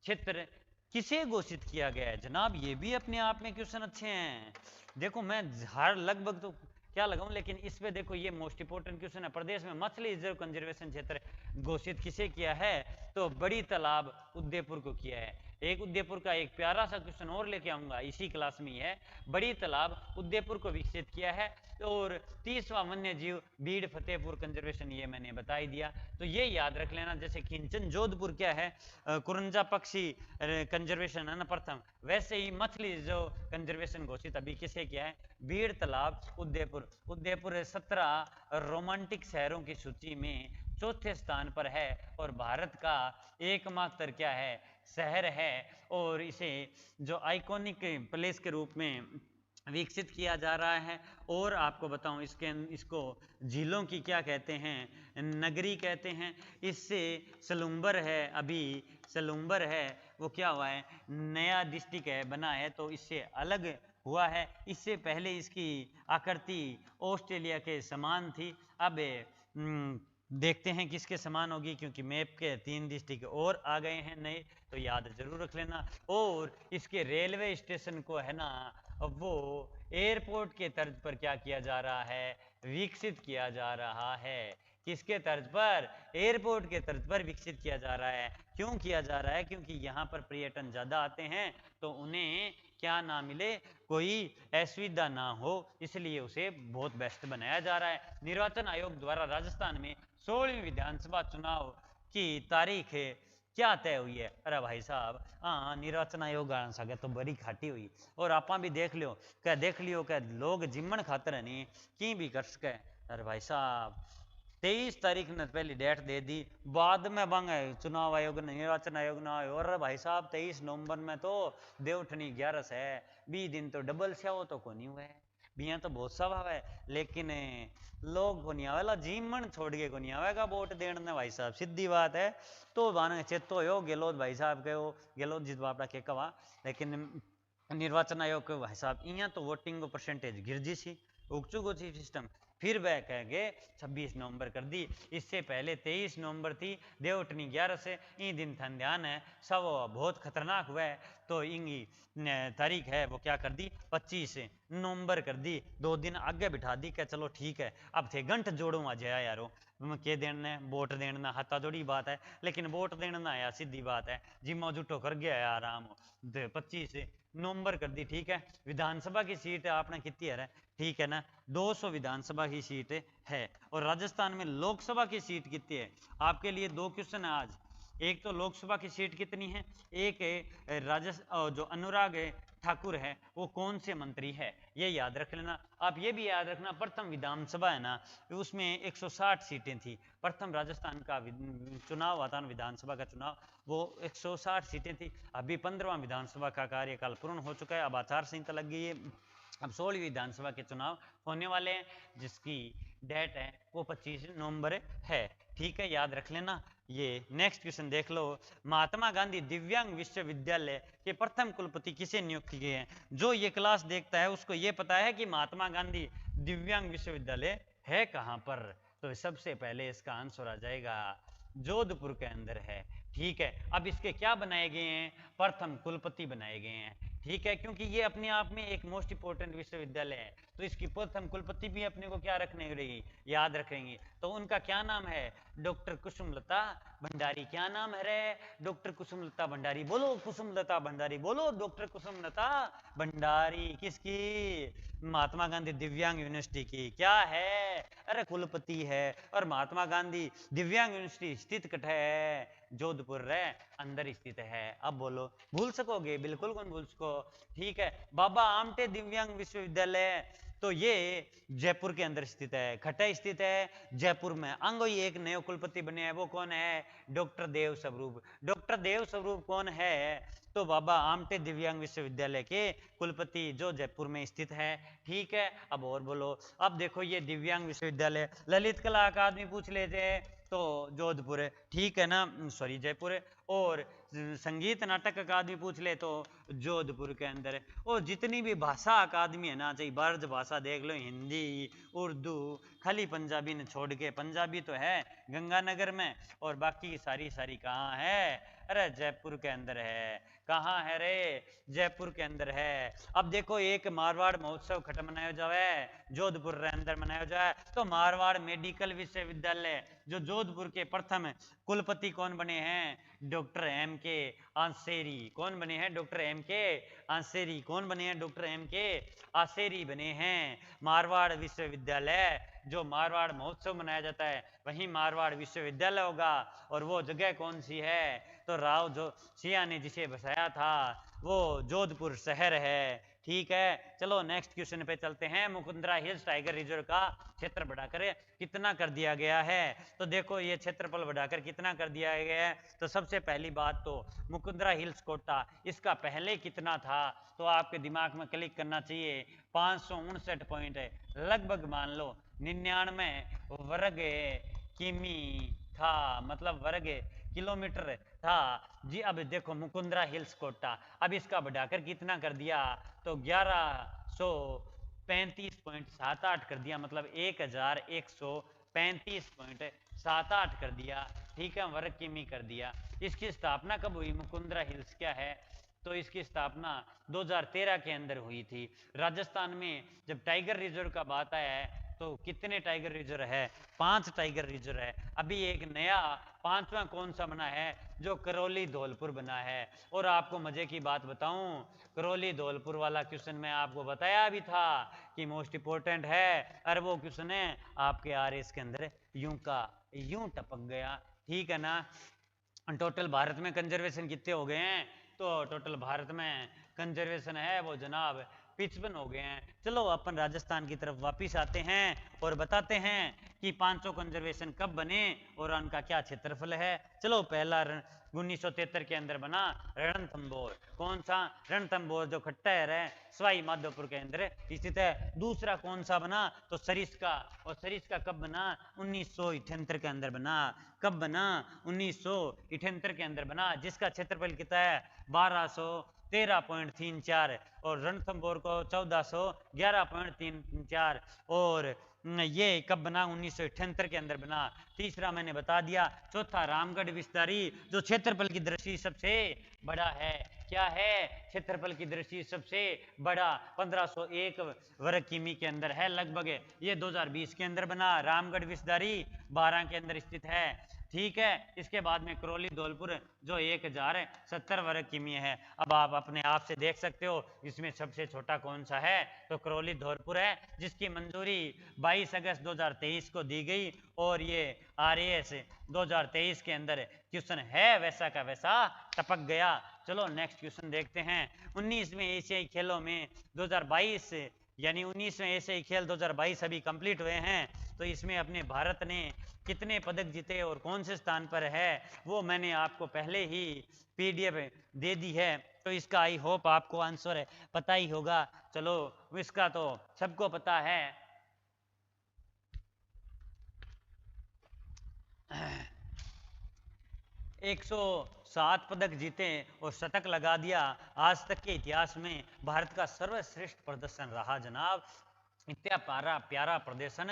क्षेत्र किसे घोषित किया गया है? जनाब ये भी अपने आप में क्वेश्चन अच्छे हैं। देखो मैं हर लगभग तो क्या लगाऊं, लेकिन इस पे देखो ये मोस्ट इंपोर्टेंट क्वेश्चन है। प्रदेश में मछली रिजर्व कंजर्वेशन क्षेत्र घोषित किसे किया है? तो बड़ी तालाब उदयपुर को किया है। एक उदयपुर का एक प्यारा सा क्वेश्चन और लेके आऊंगा, इसी क्लास में ही है। बड़ी तालाब उदयपुर को विकसित किया है। और 30वां वन्य जीव बीड़ फतेहपुर कंजर्वेशन, ये मैंने बता ही दिया। तो ये याद रख लेना, जैसे खिंचन जोधपुर क्या है? कुरंजा पक्षी कंजर्वेशन है ना प्रथम, वैसे ही मछली जो कंजर्वेशन घोषित अभी किसे किया है? बीड़ तालाब उदयपुर। उदयपुर 17 रोमांटिक शहरों की सूची में 4थे स्थान पर है और भारत का एकमात्र क्या है? शहर है। और इसे जो आइकॉनिक प्लेस के रूप में विकसित किया जा रहा है। और आपको बताऊं, इसको झीलों की क्या कहते हैं? नगरी कहते हैं। इससे सलूम्बर है, अभी सलूम्बर है वो क्या हुआ है? नया डिस्ट्रिक्ट है, बना है, तो इससे अलग हुआ है। इससे पहले इसकी आकृति ऑस्ट्रेलिया के समान थी। अब देखते हैं किसके समान होगी, क्योंकि मैप के 3 डिस्ट्रिक्ट और आ गए हैं नए, तो याद जरूर रख लेना। और इसके रेलवे स्टेशन को है ना, वो एयरपोर्ट के तर्ज पर क्या किया जा रहा है? विकसित किया जा रहा है। किसके तर्ज पर? एयरपोर्ट के तर्ज पर विकसित किया जा रहा है। क्यों किया जा रहा है? क्योंकि यहाँ पर पर्यटन ज्यादा आते हैं, तो उन्हें क्या ना मिले, कोई असुविधा ना हो, इसलिए उसे बहुत बेस्ट बनाया जा रहा है। निर्वाचन आयोग द्वारा राजस्थान में 16वीं विधानसभा चुनाव की तारीख क्या तय हुई है? अरे भाई साहब हाँ निर्वाचन आयोग आना सके तो बड़ी खाटी हुई। और आप भी देख लियो क्या लोग जिम्मन खातर नहीं की भी कर सके। अरे भाई साहब 23 तारीख ने पहली डेट दे दी, बाद में बंग चुनाव आयोग ने निर्वाचन आयोग ना आयो। और भाई साहब 23 नवंबर में तो देवठनी 11 है, 20 दिन तो डबल से हो तो को नहीं हुआ है, बिया तो बहुत स्वभाव है। लेकिन लोग को नहीं आवेला, जीमन छोड़ के को नहीं आवेगा वोट देने भाई साहब, सीधी बात है। तो बाने चेतो हो गहलोत भाई साहब के हो गहलोत जिस बापड़ा के कवा। लेकिन निर्वाचन आयोग के भाई साहब यहाँ तो वोटिंग को परसेंटेज गिर जी सी उग चुको सी सिस्टम। फिर वह कह गए 26 नवंबर कर दी, इससे पहले 23 नवंबर थी, देवटनी 11 से। ई दिन था ध्यान है सब बहुत खतरनाक हुआ है। तो इंगी तारीख है वो क्या कर दी 25 नवंबर कर दी, 2 दिन आगे बिठा दी। क्या चलो ठीक है, अब थे गंठ जोड़ो आ जाया यारो के देना वोट देना हाथा जोड़ी बात है। लेकिन वोट देना आया सीधी बात है, जिम्मा जुटो कर गया आराम 25 नवंबर कर दी। ठीक है, विधानसभा की सीट आपने कितनी है ठीक है ना, 200 विधानसभा की सीट है। और राजस्थान में लोकसभा की सीट कितनी है? आपके लिए 2 क्वेश्चन है आज। एक तो लोकसभा की सीट कितनी है, एक जो अनुराग ठाकुर है वो कौन से मंत्री है, ये याद रख लेना। आप ये भी याद रखना प्रथम विधानसभा है ना उसमें 160 सीटें थी। प्रथम राजस्थान का चुनाव हुआ था विधानसभा का चुनाव, वो 160 सीटें थी। अभी 15वां विधानसभा का कार्यकाल पूर्ण हो चुका है, अब आचार संहिता लग गई है। अब 16वीं विधानसभा के चुनाव होने वाले हैं जिसकी डेट है वो 25 नवंबर है। ठीक है, याद रख लेना। ये नेक्स्ट क्वेश्चन देख लो, महात्मा गांधी दिव्यांग विश्वविद्यालय के प्रथम कुलपति किसे नियुक्त किए हैं? जो ये क्लास देखता है उसको ये पता है कि महात्मा गांधी दिव्यांग विश्वविद्यालय है कहां पर। तो सबसे पहले इसका आंसर आ जाएगा जोधपुर के अंदर है। ठीक है, अब इसके क्या बनाए गए हैं, प्रथम कुलपति बनाए गए हैं। ठीक है, क्योंकि ये अपने आप में एक मोस्ट इंपोर्टेंट विश्वविद्यालय है, तो इसकी प्रथम कुलपति भी अपने को क्या रखने रहेगी, याद रखेंगे। तो उनका क्या नाम है, डॉक्टर कुसुमलता भंडारी। क्या नाम है रे, डॉक्टर कुसुमलता भंडारी। बोलो कुसुमलता भंडारी, बोलो डॉक्टर कुसुमलता भंडारी। किसकी, महात्मा गांधी दिव्यांग यूनिवर्सिटी की क्या है, अरे कुलपति है। और महात्मा गांधी दिव्यांग यूनिवर्सिटी स्थित कट है, जोधपुर रे अंदर स्थित है। अब बोलो भूल सकोगे, बिल्कुल कौन भूल सको। ठीक है, बाबा आमटे दिव्यांग विश्वविद्यालय तो ये जयपुर के अंदर स्थित है, खट्टा स्थित है जयपुर में। अंगो ही एक नए कुलपति बने हैं, वो कौन है, डॉक्टर देव स्वरूप। डॉक्टर देव स्वरूप कौन है, तो बाबा आमटे दिव्यांग विश्वविद्यालय के कुलपति जो जयपुर में स्थित है। ठीक है, अब और बोलो। अब देखो ये दिव्यांग विश्वविद्यालय, ललित कला अकादमी पूछ लेते तो जोधपुर है, ठीक है ना, सॉरी जयपुर है। और संगीत नाटक अकादमी पूछ ले तो जोधपुर के अंदर है। और जितनी भी भाषा अकादमी है ना, चाहे ब्रज भाषा देख लो, हिंदी उर्दू, खाली पंजाबी ने छोड़ के, पंजाबी तो है गंगानगर में और बाकी की सारी कहाँ है, अरे जयपुर के अंदर है। कहाँ है रे, जयपुर के अंदर है। अब देखो एक मारवाड़ महोत्सव खट मनाया जाए जोधपुर के अंदर मनाया जाए, तो मारवाड़ मेडिकल विश्वविद्यालय जो जोधपुर के प्रथम कुलपति कौन बने हैं, डॉक्टर एम के आंसेरी। कौन बने हैं, डॉक्टर एम के आंसेरी। कौन बने हैं, डॉक्टर एम के आंसेरी बने हैं। मारवाड़ विश्वविद्यालय जो मारवाड़ महोत्सव मनाया जाता है वहीं मारवाड़ विश्वविद्यालय होगा। और वो जगह कौन सी है, तो राव जो सिया ने जिसे बसाया था वो जोधपुर शहर है। ठीक है, चलो नेक्स्ट क्वेश्चन पे चलते हैं। मुकुंदरा हिल्स टाइगर रिजर्व का क्षेत्र बढ़ाकर कितना कर दिया गया है, तो देखो ये क्षेत्रफल बढ़ाकर कितना कर दिया गया है। तो सबसे पहली बात तो मुकुंदरा हिल्स कोटा, इसका पहले कितना था, तो आपके दिमाग में क्लिक करना चाहिए 559 पॉइंट है, लगभग मान लो 99 वर्ग किमी था, मतलब वर्ग किलोमीटर था जी। अब देखो मुकुंदरा हिल्स कोटा, अब इसका बढ़ाकर कितना कर दिया, तो 1135.78 कर दिया, मतलब 1135.78 कर दिया। ठीक है, वर्ग किमी कर दिया। इसकी स्थापना कब हुई, मुकुंदरा हिल्स क्या है, तो इसकी स्थापना 2013 के अंदर हुई थी। राजस्थान में जब टाइगर रिजर्व का बात आया है तो कितने टाइगर रिजर्व है, 5 टाइगर रिजर्व है। अभी एक नया 5वां कौन सा बना है, जो करौली धौलपुर बना है। और आपको मजे की बात बताऊं, करौली धौलपुर वाला क्वेश्चन मैं आपको बताया भी था कि मोस्ट इंपोर्टेंट है, और वो क्वेश्चन है आपके आरएस के अंदर यूं का यूं टपक गया। ठीक है ना, टोटल भारत में कंजर्वेशन कितने हो गए हैं? तो टोटल भारत में कंजर्वेशन है वो जनाब 55 हो गए हैं। चलो अपन राजस्थान की तरफ वापिस आते हैं और बताते हैं कि 500 कंजर्वेशन कब बने और उनका क्या क्षेत्रफल है। चलो पहला 1973 के अंदर बना रणथंभौर। कौन सा? रणथंभौर जो खट्टर है सवाई माधोपुर के अंदर स्थित है। दूसरा कौन सा बना? तो सरिस्का। और सरिस्का कब बना? 1978 के अंदर बना। कब बना? 1978 के अंदर बना, जिसका क्षेत्रफल कितना है? 1213.34 और रणथंभौर को 1411.34। और ये कब बना? 1978 के अंदर बना। तीसरा मैंने बता दिया। चौथा रामगढ़ विस्तारी जो क्षेत्रफल की दृष्टि सबसे बड़ा है। क्या है? क्षेत्रफल की दृष्टि सबसे बड़ा 1501 वर्ग किमी के अंदर है लगभग। ये 2020 के अंदर बना। रामगढ़ विस्तारी 12 के अंदर स्थित है। ठीक है। इसके बाद में करौली धौलपुर जो 1070 वर्ग किमी है। अब आप अपने आप से देख सकते हो इसमें सबसे छोटा कौन सा है? तो करौली धौलपुर है, जिसकी मंजूरी 22 अगस्त 2023 को दी गई। और ये RAS 2023 के अंदर क्वेश्चन है वैसा का वैसा टपक गया। चलो नेक्स्ट क्वेश्चन देखते हैं। 19वें एशियाई खेलों में 2022 यानी 19वें एशियाई खेल 2022 अभी कंप्लीट हुए हैं। तो इसमें अपने भारत ने कितने पदक जीते और कौन से स्थान पर है वो मैंने आपको पहले ही PDF दे दी है। तो इसका आई होप आपको आंसर पता ही होगा। चलो इसका तो सबको पता है। 107 पदक जीते और शतक लगा दिया। आज तक के इतिहास में भारत का सर्वश्रेष्ठ प्रदर्शन रहा जनाब। इतना प्यारा प्रदर्शन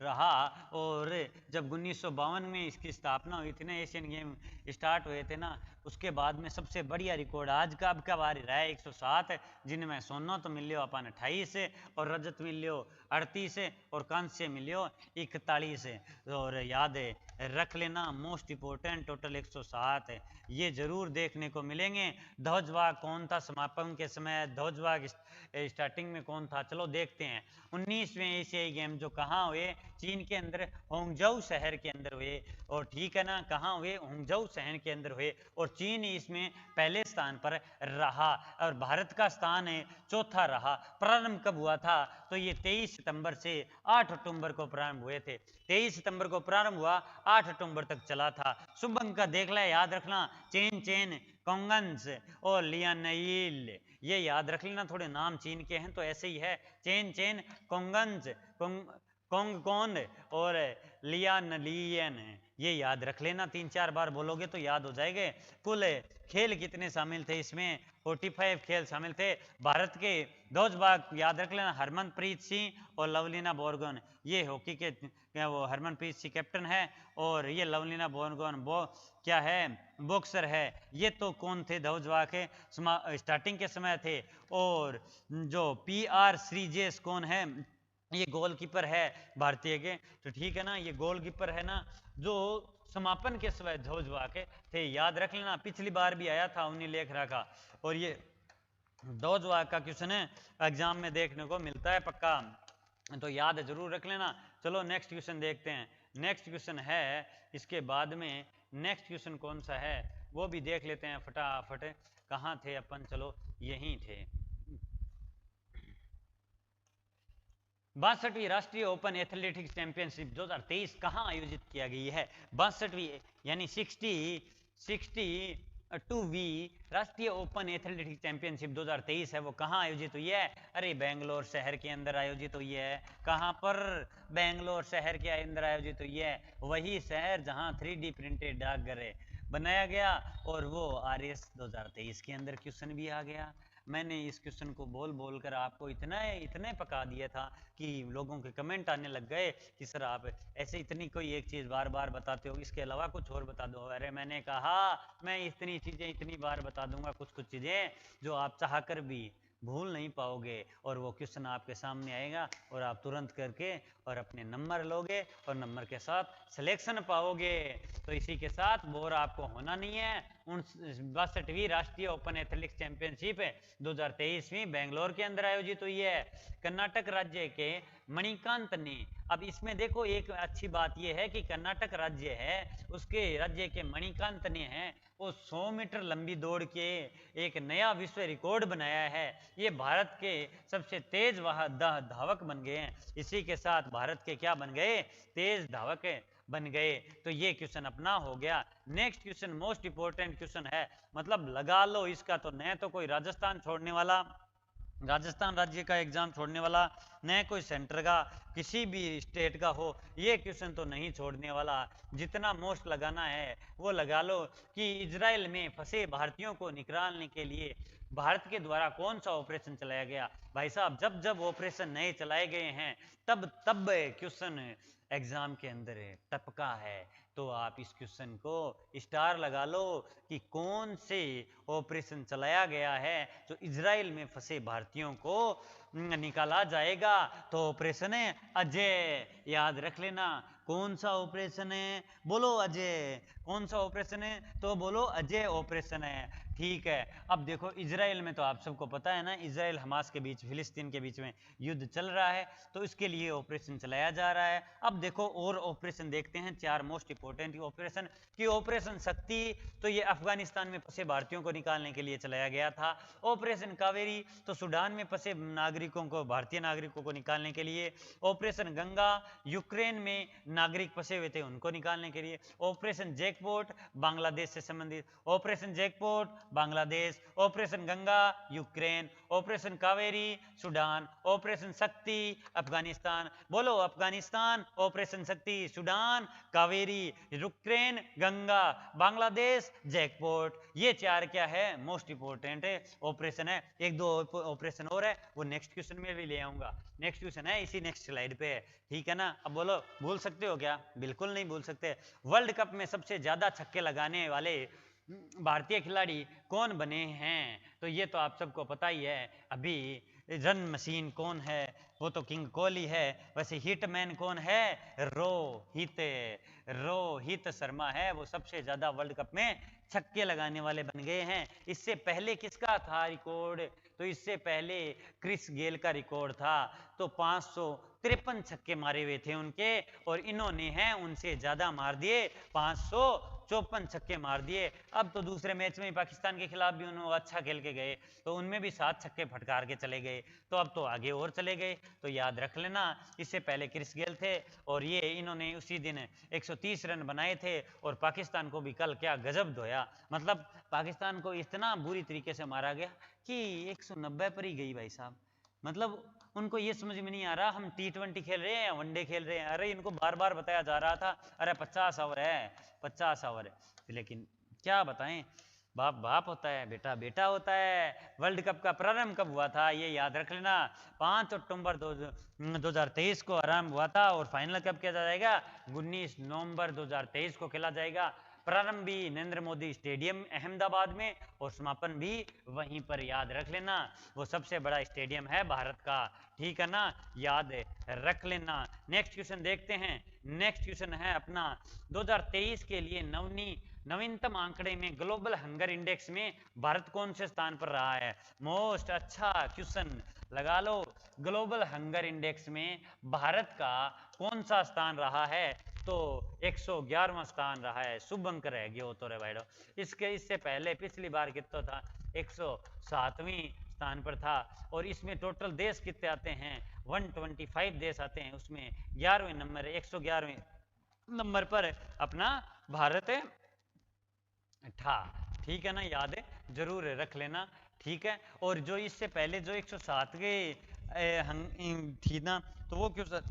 रहा। और जब 1952 में इसकी स्थापना हुई थी ना, एशियन गेम स्टार्ट हुए थे ना, उसके बाद में सबसे बढ़िया रिकॉर्ड आज का अब का बार रहा है 107, जिनमें सोना तो मिलियो अपन 28 और रजत मिलियो 38 और कांस्य मिलियो 41। और याद रख लेना मोस्ट इंपोर्टेंट टोटल 107 ये जरूर देखने को मिलेंगे। ध्वजवाग कौन था समापन के समय? ध्वजवाग स्टार्टिंग में कौन था? चलो देखते हैं। 19वें एशियाई गेम जो कहाँ हुए? चीन के अंदर होंगझोउ शहर के अंदर हुए। और ठीक है ना, कहाँ हुए? होंगझोउ शहर के अंदर हुए। और चीन इसमें पहले स्थान पर रहा और भारत का स्थान चौथा रहा। प्रारंभ कब हुआ था? तो ये 23 सितंबर से 8 अक्टूबर को प्रारंभ हुए थे। 23 सितंबर को प्रारंभ हुआ, 8 अक्टूबर तक चला था। शुभ अंक का देख ले, याद रखना। चेन कोंगन्स और लियानयिल, ये याद रख लेना। थोड़े नाम चीन के हैं तो ऐसे ही है। चेन कोंगन्स कोंगकोन और लियानलियन, ये याद रख लेना। 3-4 बार बोलोगे तो याद हो जाएंगे। कुल खेल कितने शामिल थे इसमें? 45 खेल शामिल थे। भारत के ध्वजवाहक याद रख लेना, हरमनप्रीत सिंह और लवलीना बोरगोन। ये हॉकी के वो हरमनप्रीत सिंह कैप्टन है और ये लवलीना बोरगोन क्या है? बॉक्सर है। ये तो कौन थे? ध्वजवाहक स्टार्टिंग के समय थे। और जो PR श्रीजेश कौन है? ये गोलकीपर है भारतीय के। तो ठीक है ना, ये गोलकीपर है ना जो समापन के समय ध्वजवाहक थे। याद रख लेना, पिछली बार भी आया था उन्हीं लेख रखा। और ये ध्वजवाहक का क्वेश्चन है एग्जाम में देखने को मिलता है पक्का, तो याद जरूर रख लेना। चलो नेक्स्ट क्वेश्चन देखते हैं। नेक्स्ट क्वेश्चन है इसके बाद में। नेक्स्ट क्वेश्चन कौन सा है वो भी देख लेते हैं फटाफट। कहाँ थे अपन? चलो यहीं थे। 62वीं राष्ट्रीय ओपन एथलेटिक्स चैंपियनशिप 2023 कहाँ आयोजित किया गई है? 62वीं यानी 62वीं राष्ट्रीय ओपन एथलेटिक्स चैंपियनशिप 2023 है वो कहाँ आयोजित हुई है? अरे बेंगलोर शहर के अंदर आयोजित हुई है। कहाँ पर? बेंगलोर शहर के अंदर आयोजित हुई है। वही शहर जहाँ 3D प्रिंटेड डाकघर बनाया गया। और वो RAS 2023 के अंदर क्वेश्चन भी आ गया। मैंने इस क्वेश्चन को बोल कर आपको इतने पका दिया था कि लोगों के कमेंट आने लग गए कि सर आप ऐसे इतनी कोई एक चीज़ बार बार बताते हो, इसके अलावा कुछ और बता दो। अरे मैंने कहा मैं इतनी चीज़ें इतनी बार बता दूंगा, कुछ चीज़ें जो आप चाह कर भी भूल नहीं पाओगे। और वो क्वेश्चन आपके सामने आएगा और आप तुरंत करके और अपने नंबर लोगे और नंबर के साथ सिलेक्शन पाओगे। तो इसी के साथ बोर आपको होना नहीं है। 62वीं राष्ट्रीय ओपन एथलेटिक्स चैंपियनशिप 2023 में बेंगलोर के अंदर आयोजित हुई है। कर्नाटक राज्य के मणिकांत ने। अब इसमें देखो एक अच्छी बात यह है कि कर्नाटक राज्य है, उसके राज्य के मणिकांत ने है वो 100 मीटर लंबी दौड़ के एक नया विश्व रिकॉर्ड बनाया है। ये भारत के सबसे तेज धावक बन गए हैं। इसी के साथ भारत के क्या बन गए, तेज धावक बन गए। तो ये क्वेश्चन अपना हो गया। Next question most important question है, मतलब लगा लो इसका, तो न तो कोई राजस्थान छोड़ने वाला, राजस्थान राज्य का एग्जाम छोड़ने वाला, न कोई सेंटर का किसी भी स्टेट का हो, ये क्वेश्चन तो नहीं छोड़ने वाला। जितना मोस्ट लगाना है वो लगा लो कि इजराइल में फंसे भारतीयों को निकालने के लिए भारत के द्वारा कौन सा ऑपरेशन चलाया गया। भाई साहब जब जब ऑपरेशन नए चलाए गए हैं तब तब क्वेश्चन एग्जाम के अंदर टपका है। तो आप इस क्वेश्चन को स्टार लगा लो कि कौन से ऑपरेशन चलाया गया है जो इजराइल में फंसे भारतीयों को निकाला जाएगा। तो ऑपरेशन है अजय, याद रख लेना। कौन सा ऑपरेशन है, बोलो अजय। कौन सा ऑपरेशन है, तो बोलो अजय ऑपरेशन है। ठीक है, अब देखो इजराइल में तो आप सबको पता है ना, इजराइल हमास के बीच, फिलिस्तीन के बीच में युद्ध चल रहा है, तो इसके लिए ऑपरेशन चलाया जा रहा है। अब देखो और ऑपरेशन देखते हैं, 4 मोस्ट इंपोर्टेंट ऑपरेशन की। ऑपरेशन शक्ति, तो ये अफगानिस्तान में फंसे भारतीयों को निकालने के लिए चलाया गया था। ऑपरेशन कावेरी, तो सूडान में फंसे नागरिकों को, भारतीय नागरिकों को निकालने के लिए। ऑपरेशन गंगा, यूक्रेन में नागरिक फंसे हुए थे उनको निकालने के लिए। ऑपरेशन जैकपॉट, बांग्लादेश से संबंधित। Operation jackpot Bangladesh, operation Ganga Ukraine, operation Kaveri Sudan, operation शक्ति अफगानिस्तान। बोलो अफगानिस्तान, ऑपरेशन शक्ति Sudan, Kaveri Ukraine, Ganga, Bangladesh, jackpot. ये 4 क्या है, मोस्ट इंपोर्टेंट ऑपरेशन है। 1-2 ऑपरेशन और है, वो नेक्स्ट क्वेश्चन में भी ले आऊंगा। नेक्स्ट क्वेश्चन है इसी नेक्स्ट स्लाइड पे है, ठीक है ना। अब बोलो भूल सकते हो क्या, बिल्कुल नहीं भूल सकते। वर्ल्ड कप में सबसे ज्यादा छक्के लगाने वाले भारतीय खिलाड़ी कौन बने हैं, तो ये तो आप सबको पता ही है। अभी रन मशीन कौन है, वो तो किंग कोहली है। वैसे हिटमैन कौन है, रोहित शर्मा है, वो सबसे ज्यादा वर्ल्ड कप में छक्के लगाने वाले बन गए हैं। इससे पहले किसका था रिकॉर्ड, तो इससे पहले क्रिस गेल का रिकॉर्ड था, तो 553 छक्के मारे हुए थे उनके, और इन्होंने हैं उनसे ज्यादा मार दिए, 554 छक्के मार दिए। अब तो दूसरे मैच में पाकिस्तान के खिलाफ भी उन्होंने अच्छा खेल के गए, तो उनमें भी 7 छक्के फटकार के चले गए, तो अब तो आगे और चले गए। तो याद रख लेना, इससे पहले क्रिस गेल थे, और ये इन्होंने उसी दिन 130 रन बनाए थे, और पाकिस्तान को भी कल क्या गजब धोया। मतलब पाकिस्तान को इतना बुरी तरीके से मारा गया कि 190 पर ही गई भाई साहब। मतलब उनको ये समझ में नहीं आ रहा हम T20 खेल रहे हैं या वनडे खेल रहे हैं। अरे इनको बार बार बताया जा रहा था अरे 50 ओवर है, 50 ओवर है, लेकिन क्या बताएं, बाप बाप होता है, बेटा बेटा होता है। वर्ल्ड कप का प्रारंभ कब हुआ था, ये याद रख लेना, 5 अक्टूबर 2023 को आरंभ हुआ था, और फाइनल कब किया जाएगा, 19 नवंबर 2023 को खेला जाएगा। प्रारंभ भी नरेंद्र मोदी स्टेडियम अहमदाबाद में, और समापन भी वहीं पर, याद रख लेना। वो सबसे बड़ा स्टेडियम है भारत का, ठीक है ना, याद रख लेना। नेक्स्ट क्वेश्चन देखते हैं। नेक्स्ट क्वेश्चन है अपना 2023 के लिए नवीनतम आंकड़े में ग्लोबल हंगर इंडेक्स में भारत कौन से स्थान पर रहा है। मोस्ट अच्छा क्वेश्चन लगा लो, ग्लोबल हंगर इंडेक्स में भारत का कौन सा स्थान रहा है, तो 111वां स्थान रहा है। शुभ अंक रह गया हो तो रे भाई। इससे पहले पिछली बार कितना था, 107वें स्थान पर था, और इसमें टोटल देश कितने आते हैं, 125 देश आते हैं, उसमें 11वें नंबर, 111वें नंबर पर अपना भारत था, ठीक है ना, याद है, जरूर रख लेना, ठीक है। और जो इससे पहले जो 107 के थी ना, तो वो क्यों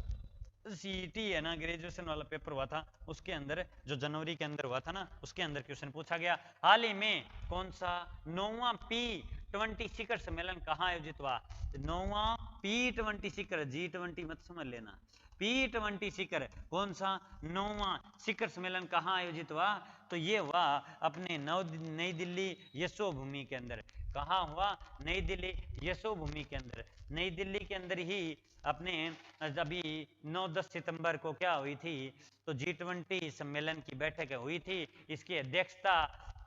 सीईटी है ना, ग्रेजुएशन वाला पेपर हुआ था, उसके अंदर जो जनवरी के अंदर हुआ था ना, उसके अंदर क्वेश्चन पूछा गया, हाल ही में कौन सा 9वां P20 शिखर सम्मेलन कहाँ आयोजित हुआ। 9वां P20 शिखर, G20 मत समझ लेना, P20 शिखर कौन सा 9वां शिखर सम्मेलन कहाँ आयोजित हुआ, तो ये हुआ अपने नई दिल्ली यशोभूमि के अंदर। कहाँ हुआ, नई दिल्ली यशोभूमि के अंदर। नई दिल्ली के अंदर ही अपने अभी 9-10 सितंबर को क्या हुई थी, तो G20 सम्मेलन की बैठक हुई थी। इसकी अध्यक्षता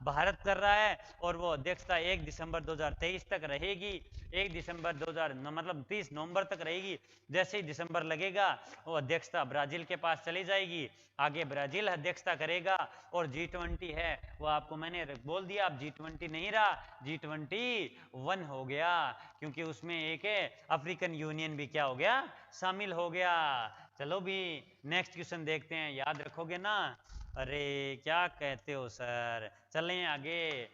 भारत कर रहा है और वो अध्यक्षता 1 दिसंबर 2023 तक रहेगी। 1 दिसंबर 2000 मतलब 30 नवंबर तक रहेगी। जैसे ही दिसंबर लगेगा वो अध्यक्षता ब्राजील के पास चली जाएगी। आगे ब्राजील अध्यक्षता करेगा और G20 है वो आपको मैंने बोल दिया, अब G20 नहीं रहा, G21 हो गया, क्योंकि उसमें एक अफ्रीकन यूनियन भी क्या हो गया, शामिल हो गया। चलो भी नेक्स्ट क्वेश्चन देखते हैं, याद रखोगे ना? अरे क्या कहते हो सर, चलें आगे।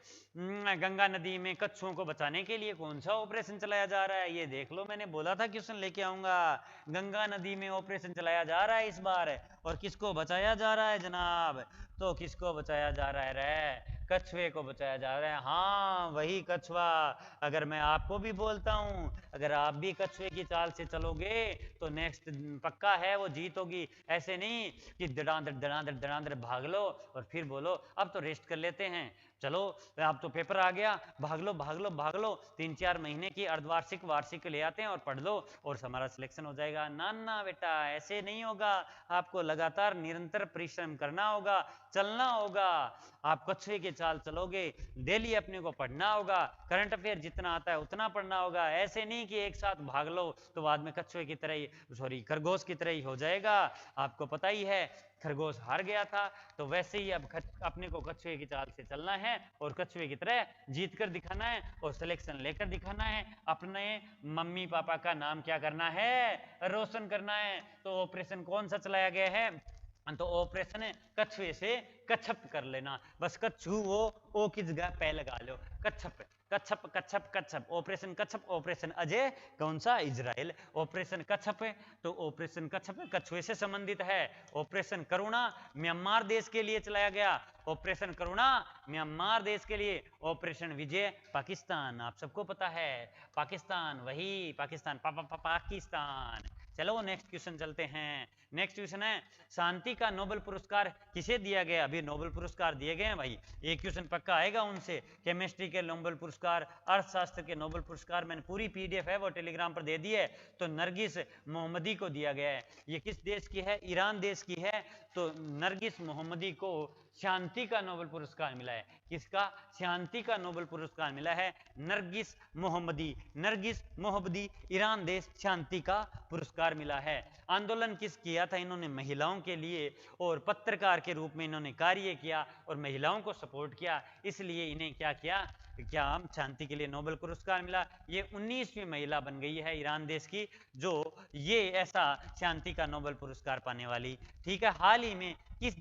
गंगा नदी में कछुओं को बचाने के लिए कौन सा ऑपरेशन चलाया जा रहा है? ये देख लो, मैंने बोला था क्वेश्चन लेके आऊंगा। गंगा नदी में ऑपरेशन चलाया जा रहा है इस बार, और किसको बचाया जा रहा है जनाब? तो किसको बचाया जा रहा है रे? कछुए को बचाया जा रहा है। हाँ वही कछुआ। अगर मैं आपको भी बोलता हूँ, अगर आप भी कछुए की चाल से चलोगे तो नेक्स्ट पक्का है वो जीत होगी। ऐसे नहीं कि दड़ादड़ दड़ादड़ दड़ादड़ भाग लो और फिर बोलो अब तो रेस्ट कर लेते हैं, चलो अब तो पेपर आ गया, भाग लो भाग लो भाग लो, 3-4 महीने की अर्धवार्षिक वार्षिक ले आते हैं और पढ़ लो और हमारा सिलेक्शन हो जाएगा। ना ना बेटा, ऐसे नहीं होगा। आपको लगातार निरंतर परिश्रम करना होगा, चलना होगा। आप कछुए के चाल चलोगे, डेली अपने को पढ़ना होगा, करंट अफेयर जितना आता है उतना पढ़ना होगा। ऐसे नहीं कि एक साथ भाग लो तो बाद में कछुए की तरह ही, सॉरी खरगोश की तरह ही हो जाएगा। आपको पता ही है खरगोश हार गया था, तो वैसे ही अब अपने को कछुए की चाल से चलना है और कछुए की तरह जीत कर दिखाना है और सिलेक्शन लेकर दिखाना है। अपने मम्मी पापा का नाम क्या करना है? रोशन करना है। तो ऑपरेशन कौन सा चलाया गया है? तो ऑपरेशन है कछुए से कच्छप कर लेना। बस कच्छू वो ओ की जगह पै लगा लो, कच्छप कच्छप कच्छप कच्छप। ऑपरेशन कच्छप, ऑपरेशन अजय कौन सा? इजराइल। ऑपरेशन कच्छप है तो ऑपरेशन कच्छप कछुए से संबंधित है। ऑपरेशन करुणा म्यांमार देश के लिए चलाया गया, ऑपरेशन करुणा म्यांमार देश के लिए। ऑपरेशन विजय पाकिस्तान, आप सबको पता है पाकिस्तान, वही पाकिस्तान पाकिस्तान। चलो नेक्स्ट क्वेश्चन चलते हैं। नेक्स्ट क्वेश्चन है शांति का नोबेल पुरस्कार किसे दिया गया? अभी नोबेल पुरस्कार दिए गए हैं भाई, एक क्वेश्चन पक्का आएगा उनसे। केमिस्ट्री के नोबेल पुरस्कार, अर्थशास्त्र के नोबेल पुरस्कार, मैंने पूरी पीडीएफ है वो टेलीग्राम पर दे दी है। तो नरगिस मोहम्मदी को दिया गया है। ये किस देश की है? ईरान देश की है। तो नरगिस मोहम्मदी को शांति का नोबेल पुरस्कार मिला है। किसका? शांति का नोबेल पुरस्कार मिला है नरगिस मोहम्मदी। नरगिस मोहम्मदी, ईरान देश, शांति का पुरस्कार मिला है। आंदोलन किस किया था इन्होंने? महिलाओं के लिए, और पत्रकार के रूप में इन्होंने कार्य किया और महिलाओं को सपोर्ट किया, इसलिए इन्हें क्या किया, क्या शांति के लिए नोबेल पुरस्कार मिला। ये 19वीं महिला बन गई है ईरान देश की जो ये ऐसा शांति का नोबेल पुरस्कार पाने वाली। ठीक है, हाल ही में किस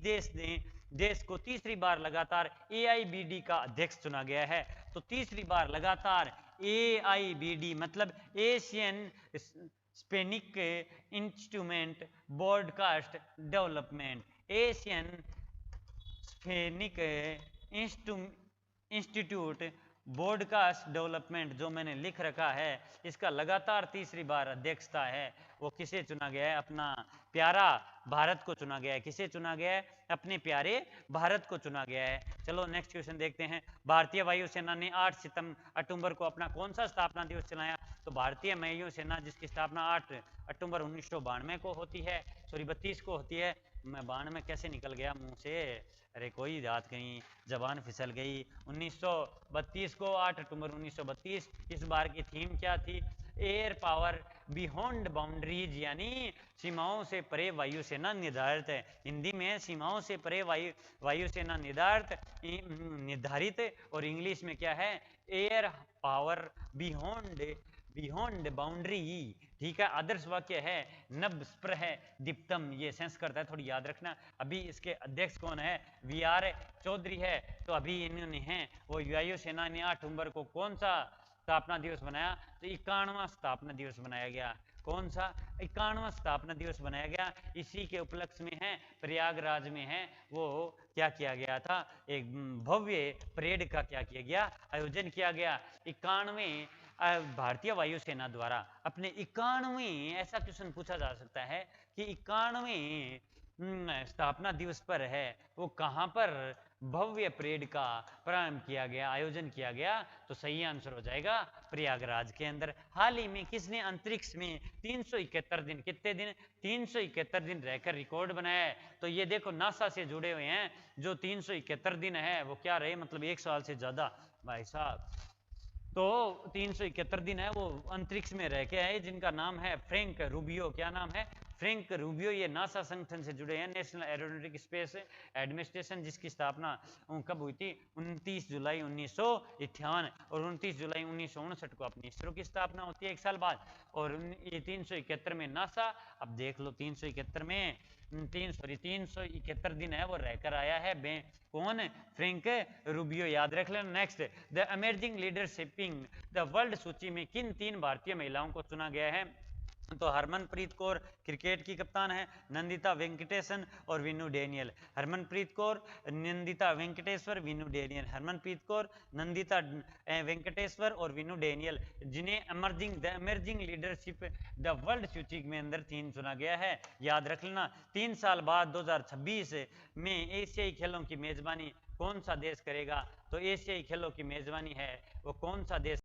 देश को तीसरी बार लगातार AIBD का अध्यक्ष चुना गया है? तो तीसरी बार लगातार AIBD मतलब एशियन स्पेनिक इंस्ट्रूमेंट ब्रॉडकास्ट डेवलपमेंट, एशियन स्पेनिक इंस्टीट्यूट ब्रॉडकास्ट डेवलपमेंट जो मैंने लिख रखा है, इसका लगातार तीसरी बार अध्यक्षता है। वो किसे चुना गया है? अपना प्यारा भारत को चुना गया है। किसे चुना गया है? अपने प्यारे भारत को चुना गया है। चलो नेक्स्ट क्वेश्चन देखते हैं। भारतीय वायुसेना ने 8 अक्टूबर को अपना कौन सा स्थापना दिवस चलाया? तो भारतीय वायुसेना जिसकी स्थापना 8 अक्टूबर 1992 को होती है, सॉरी 32 को होती है। मैं 92 कैसे निकल गया मुंह से, अरे कोई बात नहीं, जबान फिसल गई। 1932 को, 8 अक्टूबर 1932। इस बार की थीम क्या थी? एयर पावर बियॉन्ड बाउंड्रीज, यानी सीमाओं से परे वायुसेना निर्धारित है। हिंदी में सीमाओं से परे वायुसेना निर्धारित, और इंग्लिश में क्या है? Air power beyond boundary. ठीक है, आदर्श वाक्य है नभ स्प्रह दीप्तम, ये सेंस करता है, थोड़ी याद रखना। अभी इसके अध्यक्ष कौन है? VR चौधरी है। तो अभी इन्होंने हैं वो वायुसेना ने 8 अक्टूबर को कौन सा स्थापना दिवस बनाया? तो 51वां स्थापना दिवस बनाया गया। कौन सा? 51वां स्थापना दिवस बनाया गया। इसी के उपलक्ष्य में है, प्रयागराज में है वो क्या किया गया था? एक भव्य परेड का क्या किया गया? आयोजन किया गया। 91वें भारतीय वायुसेना द्वारा अपने 91वें, ऐसा क्वेश्चन पूछा जा सकता है कि 91वें स्थापना दिवस पर है वो कहां पर भव्य परेड का प्रारंभ किया गया, आयोजन किया गया? तो सही आंसर हो जाएगा प्रयागराज के अंदर। हाल ही में किसने अंतरिक्ष में 371 दिन, कितने दिन? 371 दिन रहकर रिकॉर्ड बनाया है। तो ये देखो नासा से जुड़े हुए हैं, जो 371 दिन है वो क्या रहे, मतलब 1 साल से ज्यादा भाई साहब। तो 371 दिन है वो अंतरिक्ष में रह के आए, जिनका नाम है फ्रैंक रूबियो। क्या नाम है? Frank Rubio. ये नासा संगठन से जुड़े हैं, नेशनल एरोनॉटिक स्पेस एडमिनिस्ट्रेशन, जिसकी स्थापना कब हुई थी? 29 जुलाई 1958 और 29 जुलाई 1959 को अपनी इसरो की स्थापना होती है, 1 साल बाद। और ये 371 में नासा, अब देख लो 371 में 371 दिन है वो रहकर आया है। कौन? फ्रैंक रूबियो, याद रख लेना। Next, the amazing leadership in the world सूची में किन 3 भारतीय महिलाओं को चुना गया है? तो हरमनप्रीत कौर क्रिकेट की कप्तान है, नंदिता वेंकटेशन और विनू डेनियल। हरमनप्रीत कौर, नंदिता वेंकटेश्वर, विनू डेनियल। हरमनप्रीत कौर, नंदिता वेंकटेश्वर और विनू डेनियल, जिन्हें अमर्जिंग लीडरशिप द वर्ल्ड सूची में अंदर 3 चुना गया है। याद रख लेना। 3 साल बाद 2026 में एशियाई खेलों की मेजबानी कौन सा देश करेगा? तो एशियाई खेलों की मेजबानी है वो कौन सा देश